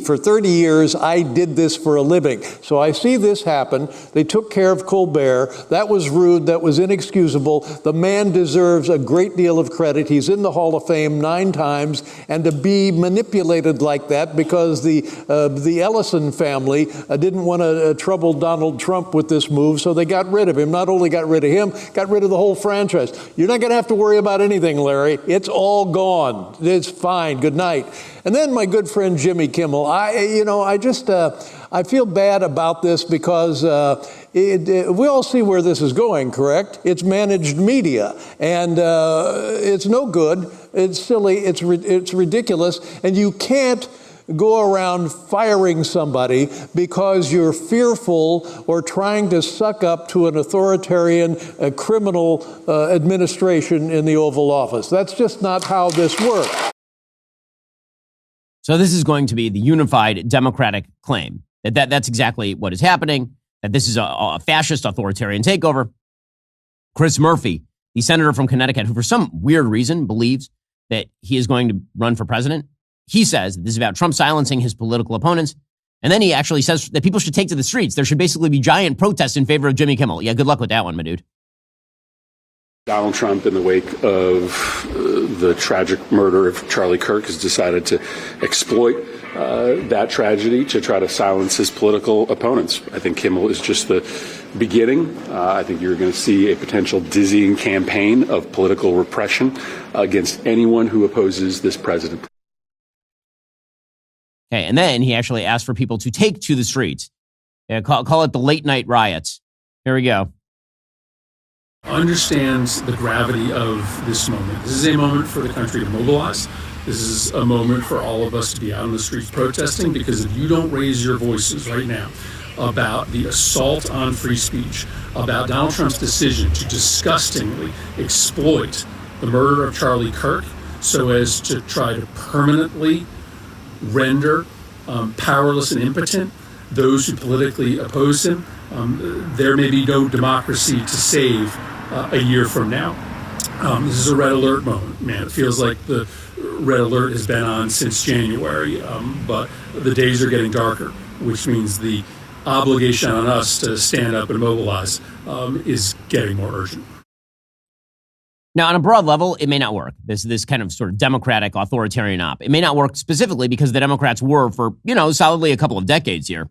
For 30 years, I did this for a living. So I see this happen. They took care of Colbert. That was rude. That was inexcusable. The man deserves a great deal of credit. He's in the Hall of Fame 9 times. And to be manipulated like that because the Ellison family didn't want to trouble Donald Trump with this move, so they got rid of him. Not only got rid of him, got rid of the whole franchise. You're not going to have to worry about anything, Larry. It's all gone. It's fine. Good night. And then my good friend Jimmy Kimmel, I feel bad about this because we all see where this is going, correct? It's managed media, and it's no good. It's silly. It's ridiculous, and you can't go around firing somebody because you're fearful or trying to suck up to an authoritarian criminal administration in the Oval Office. That's just not how this works. So this is going to be the unified Democratic claim that's exactly what is happening, that this is a fascist authoritarian takeover. Chris Murphy, the senator from Connecticut, who for some weird reason believes that he is going to run for president, he says that this is about Trump silencing his political opponents. And then he actually says that people should take to the streets. There should basically be giant protests in favor of Jimmy Kimmel. Yeah, good luck with that one, my dude. Donald Trump, in the wake of the tragic murder of Charlie Kirk, has decided to exploit that tragedy to try to silence his political opponents. I think Kimmel is just the beginning. I think you're going to see a potential dizzying campaign of political repression against anyone who opposes this president. Okay, and then he actually asked for people to take to the streets. Yeah, call it the late night riots. Here we go. Understands the gravity of this moment. This is a moment for the country to mobilize. This is a moment for all of us to be out on the streets protesting, because if you don't raise your voices right now about the assault on free speech, about Donald Trump's decision to disgustingly exploit the murder of Charlie Kirk so as to try to permanently render powerless and impotent those who politically oppose him, there may be no democracy to save a year from now. This is a red alert moment, man. It feels like the red alert has been on since January, but the days are getting darker, which means the obligation on us to stand up and mobilize is getting more urgent. Now, on a broad level, it may not work. This kind of sort of democratic authoritarian op. It may not work specifically because the Democrats were, for, solidly a couple of decades here,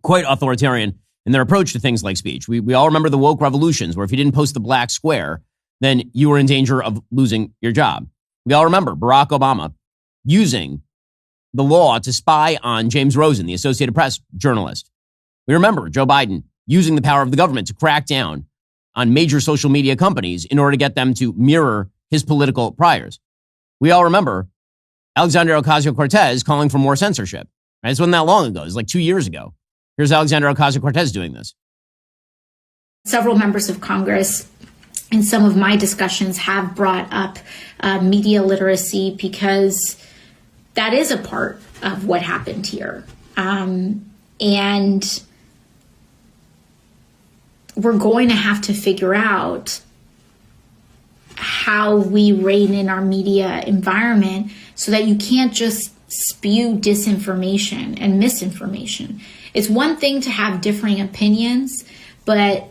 quite authoritarian in their approach to things like speech. We all remember the woke revolutions, where if you didn't post the black square, then you were in danger of losing your job. We all remember Barack Obama using the law to spy on James Rosen, the Associated Press journalist. We remember Joe Biden using the power of the government to crack down on major social media companies in order to get them to mirror his political priors. We all remember Alexandria Ocasio-Cortez calling for more censorship. Right? This wasn't that long ago. It was like 2 years ago. Here's Alexandria Ocasio-Cortez doing this. Several members of Congress in some of my discussions have brought up media literacy because that is a part of what happened here. And we're going to have to figure out how we rein in our media environment so that you can't just spew disinformation and misinformation. It's one thing to have differing opinions, but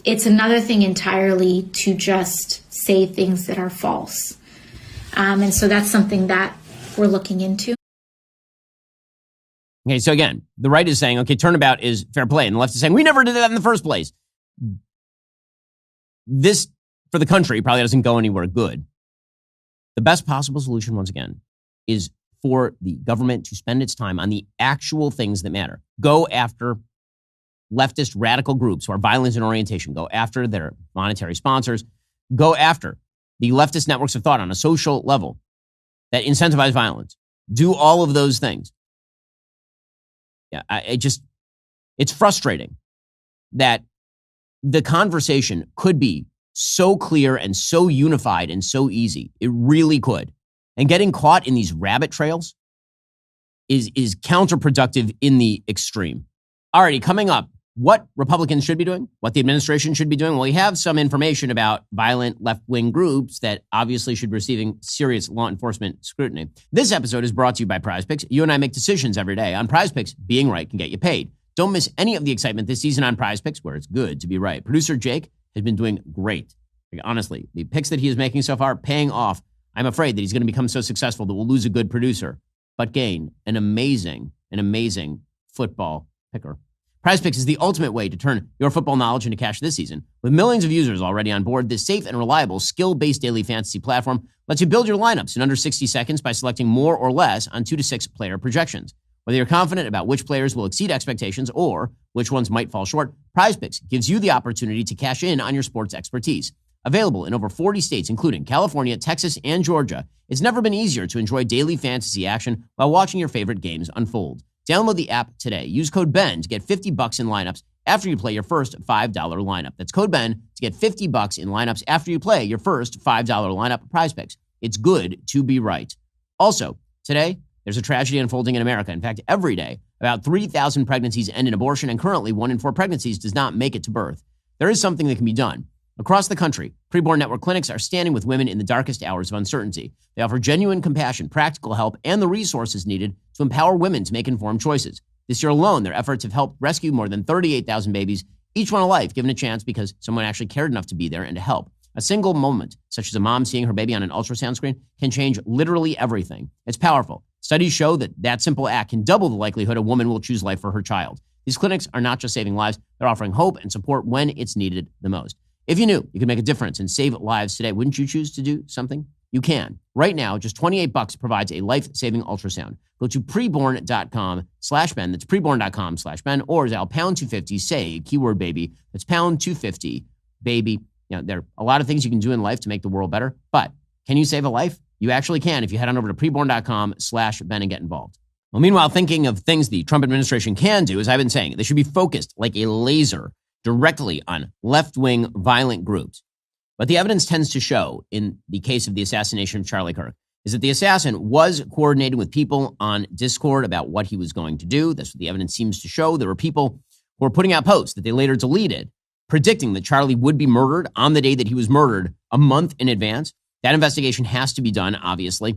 it's another thing entirely to just say things that are false. And so that's something that we're looking into. Okay, so again, the right is saying, okay, turnabout is fair play. And the left is saying, we never did that in the first place. This, for the country, probably doesn't go anywhere good. The best possible solution, once again, is for the government to spend its time on the actual things that matter. Go after leftist radical groups who are violent in orientation. Go after their monetary sponsors. Go after the leftist networks of thought on a social level that incentivize violence. Do all of those things. Yeah, it's frustrating that the conversation could be so clear and so unified and so easy. It really could. And getting caught in these rabbit trails is counterproductive in the extreme. Alrighty, coming up, what Republicans should be doing, what the administration should be doing. Well, we have some information about violent left-wing groups that obviously should be receiving serious law enforcement scrutiny. This episode is brought to you by Prize Picks. You and I make decisions every day. On Prize Picks, being right can get you paid. Don't miss any of the excitement this season on Prize Picks, where it's good to be right. Producer Jake has been doing great. Like, honestly, the picks that he is making so far, paying off. I'm afraid that he's going to become so successful that we'll lose a good producer, but gain an amazing football picker. Prize Picks is the ultimate way to turn your football knowledge into cash this season. With millions of users already on board, this safe and reliable skill-based daily fantasy platform lets you build your lineups in under 60 seconds by selecting more or less on 2 to 6 player projections. Whether you're confident about which players will exceed expectations or which ones might fall short, Prize Picks gives you the opportunity to cash in on your sports expertise. Available in over 40 states, including California, Texas, and Georgia, it's never been easier to enjoy daily fantasy action while watching your favorite games unfold. Download the app today. Use code BEN to get $50 in lineups after you play your first $5 lineup. That's code BEN to get $50 in lineups after you play your first $5 lineup. Prize Picks. It's good to be right. Also, today, there's a tragedy unfolding in America. In fact, every day, about 3,000 pregnancies end in abortion, and currently 1 in 4 pregnancies does not make it to birth. There is something that can be done. Across the country, preborn network clinics are standing with women in the darkest hours of uncertainty. They offer genuine compassion, practical help, and the resources needed to empower women to make informed choices. This year alone, their efforts have helped rescue more than 38,000 babies, each one a life given a chance because someone actually cared enough to be there and to help. A single moment, such as a mom seeing her baby on an ultrasound screen, can change literally everything. It's powerful. Studies show that simple act can double the likelihood a woman will choose life for her child. These clinics are not just saving lives, they're offering hope and support when it's needed the most. If you knew you could make a difference and save lives today, wouldn't you choose to do something? You can. Right now, just $28 provides a life-saving ultrasound. Go to preborn.com/Ben. That's preborn.com/Ben, or dial pound 250, say keyword baby. That's pound 250, baby. You know, there are a lot of things you can do in life to make the world better, but can you save a life? You actually can if you head on over to preborn.com/Ben and get involved. Well, meanwhile, thinking of things the Trump administration can do, as I've been saying, they should be focused like a laser directly on left-wing violent groups. What the evidence tends to show in the case of the assassination of Charlie Kirk is that the assassin was coordinating with people on Discord about what he was going to do. That's what the evidence seems to show. There were people who were putting out posts that they later deleted, predicting that Charlie would be murdered on the day that he was murdered a month in advance. That investigation has to be done, obviously.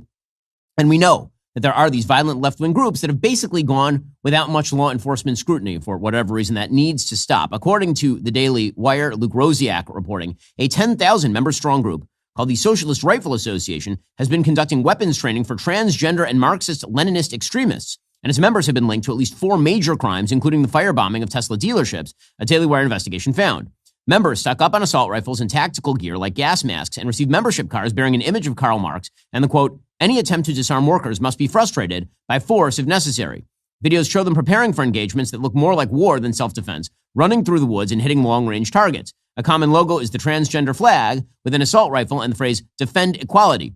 And we know that there are these violent left-wing groups that have basically gone without much law enforcement scrutiny for whatever reason. That needs to stop. According to the Daily Wire, Luke Rosiak reporting, a 10,000-member strong group called the Socialist Rifle Association has been conducting weapons training for transgender and Marxist-Leninist extremists, and its members have been linked to at least 4 major crimes, including the firebombing of Tesla dealerships, a Daily Wire investigation found. Members stock up on assault rifles and tactical gear like gas masks and receive membership cards bearing an image of Karl Marx and the quote, "Any attempt to disarm workers must be frustrated by force if necessary." Videos show them preparing for engagements that look more like war than self-defense, running through the woods and hitting long-range targets. A common logo is the transgender flag with an assault rifle and the phrase, "Defend Equality."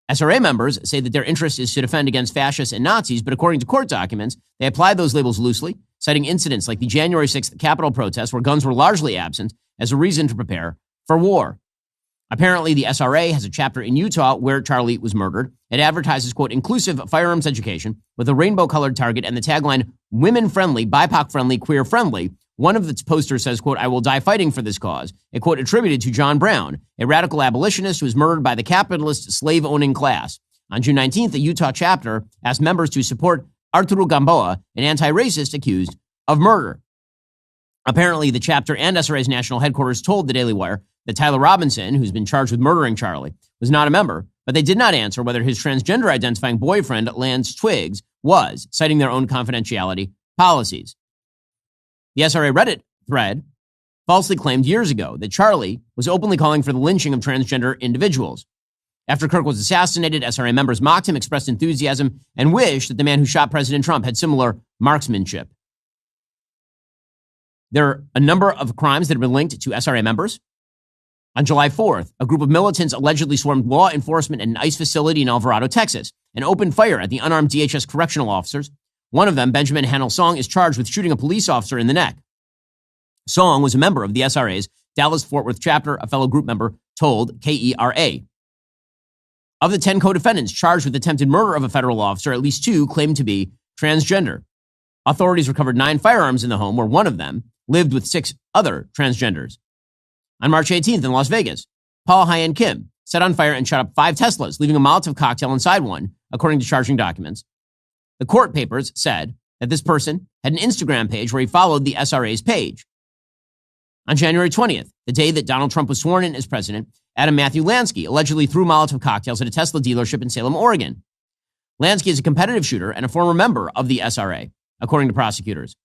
SRA members say that their interest is to defend against fascists and Nazis, but according to court documents, they apply those labels loosely. citing incidents like the January 6th Capitol protests where guns were largely absent as a reason to prepare for war. Apparently, the SRA has a chapter in Utah where Charlie was murdered. It advertises, quote, inclusive firearms education with a rainbow-colored target and the tagline, women-friendly, BIPOC-friendly, queer-friendly. One of its posters says, quote, I will die fighting for this cause, a quote attributed to John Brown, a radical abolitionist who was murdered by the capitalist slave-owning class. On June 19th, the Utah chapter asked members to support Arturo Gamboa, an anti-racist accused of murder. Apparently, the chapter and SRA's national headquarters told the Daily Wire that Tyler Robinson, who's been charged with murdering Charlie, was not a member, but they did not answer whether his transgender-identifying boyfriend, Lance Twiggs, was, citing their own confidentiality policies. The SRA Reddit thread falsely claimed years ago that Charlie was openly calling for the lynching of transgender individuals. After Kirk was assassinated, SRA members mocked him, expressed enthusiasm, and wished that the man who shot President Trump had similar marksmanship. There are a number of crimes that have been linked to SRA members. On July 4th, a group of militants allegedly swarmed law enforcement at an ICE facility in Alvarado, Texas, and opened fire at the unarmed DHS correctional officers. One of them, Benjamin Hanel Song, is charged with shooting a police officer in the neck. Song was a member of the SRA's Dallas-Fort Worth chapter, a fellow group member told KERA. Of the 10 co-defendants charged with attempted murder of a federal officer, at least 2 claimed to be transgender. Authorities recovered 9 firearms in the home where one of them lived with 6 other transgenders. On March 18th in Las Vegas, Paul Hyen Kim set on fire and shot up 5 Teslas, leaving a Molotov cocktail inside one, according to charging documents. The court papers said that this person had an Instagram page where he followed the SRA's page. On January 20th, the day that Donald Trump was sworn in as president, Adam Matthew Lansky allegedly threw Molotov cocktails at a Tesla dealership in Salem, Oregon. Lansky is a competitive shooter and a former member of the SRA, according to prosecutors.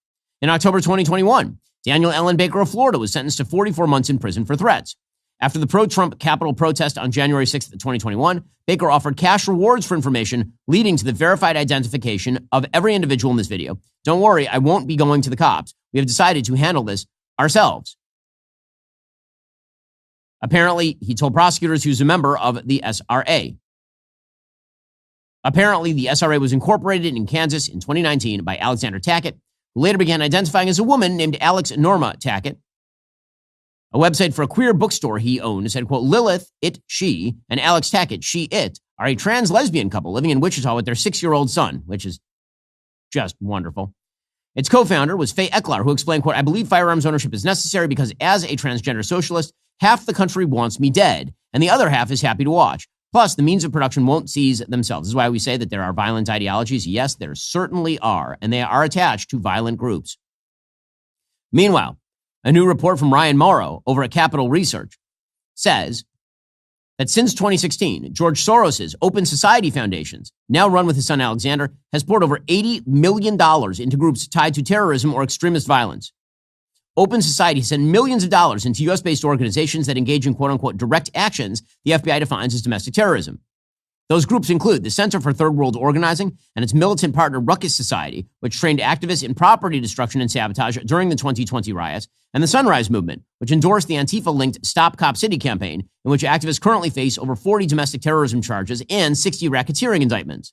In October 2021, Daniel Allen Baker of Florida was sentenced to 44 months in prison for threats. After the pro-Trump Capitol protest on January 6th, 2021, Baker offered cash rewards for information leading to the verified identification of every individual in this video. Don't worry, I won't be going to the cops. We have decided to handle this ourselves. Apparently, he told prosecutors he was a member of the SRA. Apparently, the SRA was incorporated in Kansas in 2019 by Alexander Tackett, who later began identifying as a woman named Alex Norma Tackett. A website for a queer bookstore he owned said, quote, Lilith, it, she, and Alex Tackett, she, it, are a trans lesbian couple living in Wichita with their 6-year-old son, which is just wonderful. Its co-founder was Faye Eklar, who explained, quote, I believe firearms ownership is necessary because as a transgender socialist, half the country wants me dead, and the other half is happy to watch. Plus, the means of production won't seize themselves. This is why we say that there are violent ideologies. Yes, there certainly are, and they are attached to violent groups. Meanwhile, a new report from Ryan Morrow over at Capital Research says that since 2016, George Soros' Open Society Foundations, now run with his son Alexander, has poured over $80 million into groups tied to terrorism or extremist violence. Open Society sent millions of dollars into U.S.-based organizations that engage in quote-unquote direct actions the FBI defines as domestic terrorism. Those groups include the Center for Third World Organizing and its militant partner Ruckus Society, which trained activists in property destruction and sabotage during the 2020 riots, and the Sunrise Movement, which endorsed the Antifa-linked Stop Cop City campaign, in which activists currently face over 40 domestic terrorism charges and 60 racketeering indictments.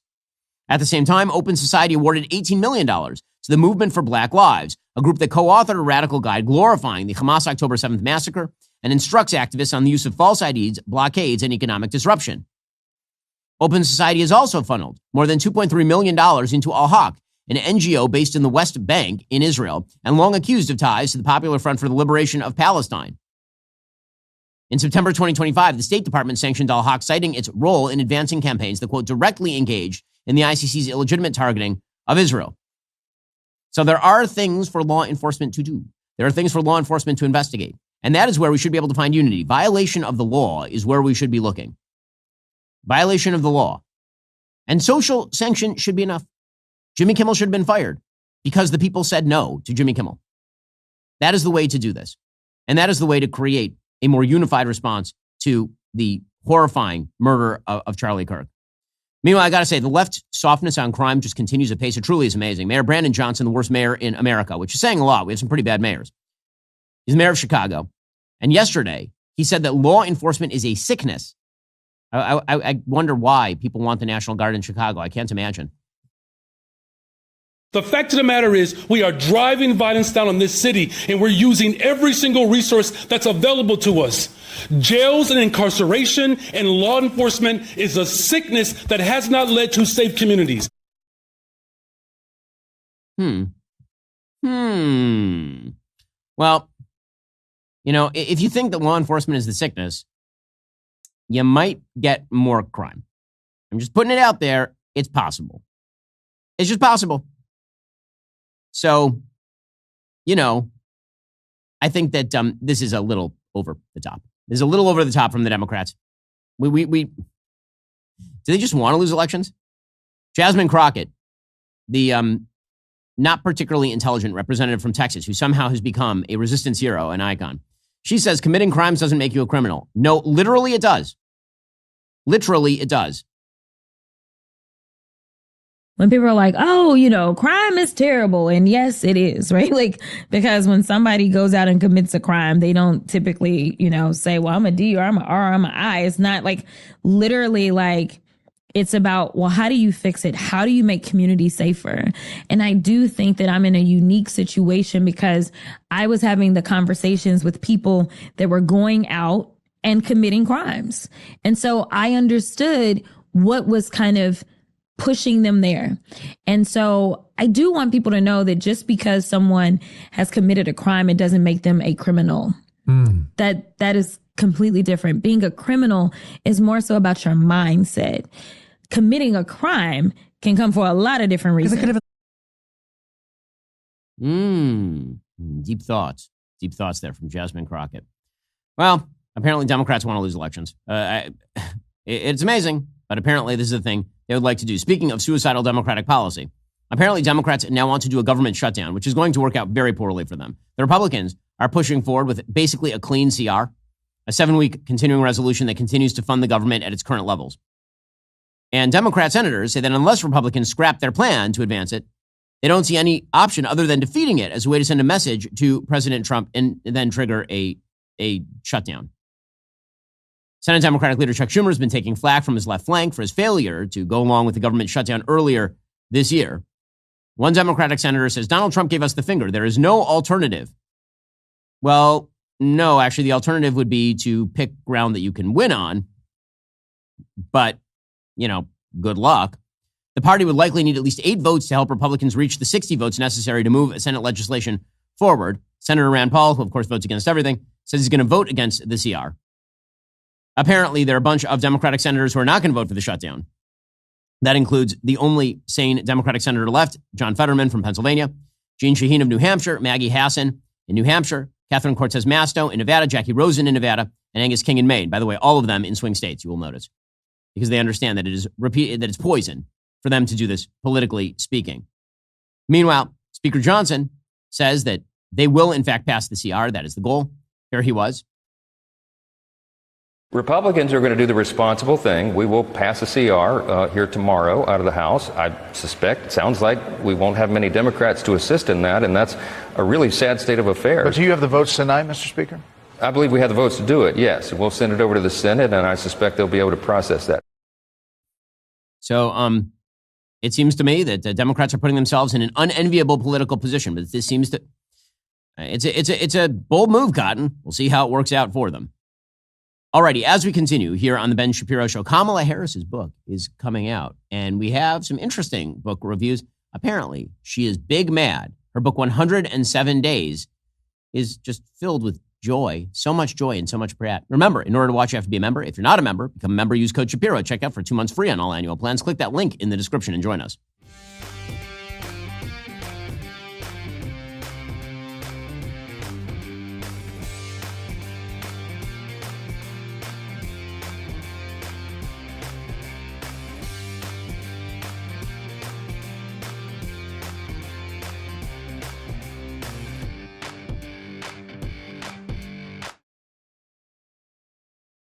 At the same time, Open Society awarded $18 million to the Movement for Black Lives, a group that co-authored a radical guide glorifying the Hamas October 7th massacre and instructs activists on the use of false IDs, blockades, and economic disruption. Open Society has also funneled more than $2.3 million into Al-Haq, an NGO based in the West Bank in Israel and long accused of ties to the Popular Front for the Liberation of Palestine. In September 2025, the State Department sanctioned Al-Haq, citing its role in advancing campaigns that, quote, directly engaged in the ICC's illegitimate targeting of Israel. So there are things for law enforcement to do. There are things for law enforcement to investigate. And that is where we should be able to find unity. Violation of the law is where we should be looking. Violation of the law. And social sanction should be enough. Jimmy Kimmel should have been fired because the people said no to Jimmy Kimmel. That is the way to do this. And that is the way to create a more unified response to the horrifying murder of Charlie Kirk. Meanwhile, I got to say, the left's softness on crime just continues at pace. It truly is amazing. Mayor Brandon Johnson, the worst mayor in America, which is saying a lot. We have some pretty bad mayors. He's the mayor of Chicago. And yesterday, he said that law enforcement is a sickness. I wonder why people want the National Guard in Chicago. I can't imagine. The fact of the matter is we are driving violence down on this city, and we're using every single resource that's available to us. Jails and incarceration and law enforcement is a sickness that has not led to safe communities. Well, you know, if you think that law enforcement is the sickness, you might get more crime. I'm just putting it out there. It's possible. It's just possible. So, you know, I think that this is a little over the top. This is a little over the top from the Democrats. Do they just want to lose elections? Jasmine Crockett, the not particularly intelligent representative from Texas, who somehow has become a resistance hero, an icon. She says committing crimes doesn't make you a criminal. No, literally it does. Literally it does. When people are like, oh, you know, crime is terrible. And yes, it is, right? Like, because when somebody goes out and commits a crime, they don't typically, you know, say, well, I'm a D or I'm an R or I'm an I. It's not like literally like, it's about, well, how do you fix it? How do you make community safer? And I do think that I'm in a unique situation because I was having the conversations with people that were going out and committing crimes. And so I understood what was kind of pushing them there. And so I do want people to know that just because someone has committed a crime, it doesn't make them a criminal. That is completely different. Being a criminal is more so about your mindset. Committing a crime can come for a lot of different reasons. Deep thoughts. Deep thoughts there from Jasmine Crockett. Well, apparently Democrats want to lose elections. It's amazing, but apparently this is the thing they would like to do. Speaking of suicidal Democratic policy, apparently Democrats now want to do a government shutdown, which is going to work out very poorly for them. The Republicans are pushing forward with basically a clean CR, a 7-week continuing resolution that continues to fund the government at its current levels. And Democrat senators say that unless Republicans scrap their plan to advance it, they don't see any option other than defeating it as a way to send a message to President Trump and then trigger a shutdown. Senate Democratic leader Chuck Schumer has been taking flack from his left flank for his failure to go along with the government shutdown earlier this year. One Democratic senator says, Donald Trump gave us the finger. There is no alternative. Well, no, actually, the alternative would be to pick ground that you can win on. But, you know, good luck. The party would likely need at least 8 votes to help Republicans reach the 60 votes necessary to move Senate legislation forward. Senator Rand Paul, who of course votes against everything, says he's going to vote against the CR. Apparently, there are a bunch of Democratic senators who are not going to vote for the shutdown. That includes the only sane Democratic senator left, John Fetterman from Pennsylvania, Jeanne Shaheen of New Hampshire, Maggie Hassan in New Hampshire, Catherine Cortez Masto in Nevada, Jackie Rosen in Nevada, and Angus King in Maine. By the way, all of them in swing states, you will notice, because they understand that it is that it's poison for them to do this, politically speaking. Meanwhile, Speaker Johnson says that they will, in fact, pass the CR. That is the goal. Here he was. Republicans are going to do the responsible thing. We will pass a CR here tomorrow out of the House. I suspect, it sounds like we won't have many Democrats to assist in that, and that's a really sad state of affairs. But do you have the votes tonight, Mr. Speaker? I believe we have the votes to do it, yes. We'll send it over to the Senate, and I suspect they'll be able to process that. So it seems to me that the Democrats are putting themselves in an unenviable political position, but this seems to it's a bold move, Cotton. We'll see how it works out for them. Alrighty, as we continue here on the Ben Shapiro Show, Kamala Harris's book is coming out, and we have some interesting book reviews. Apparently, she is big mad. Her book, 107 Days, is just filled with joy, so much joy and so much brat. Remember, in order to watch, you have to be a member. If you're not a member, become a member, use code Shapiro. Check out for 2 months free on all annual plans. Click that link in the description and join us.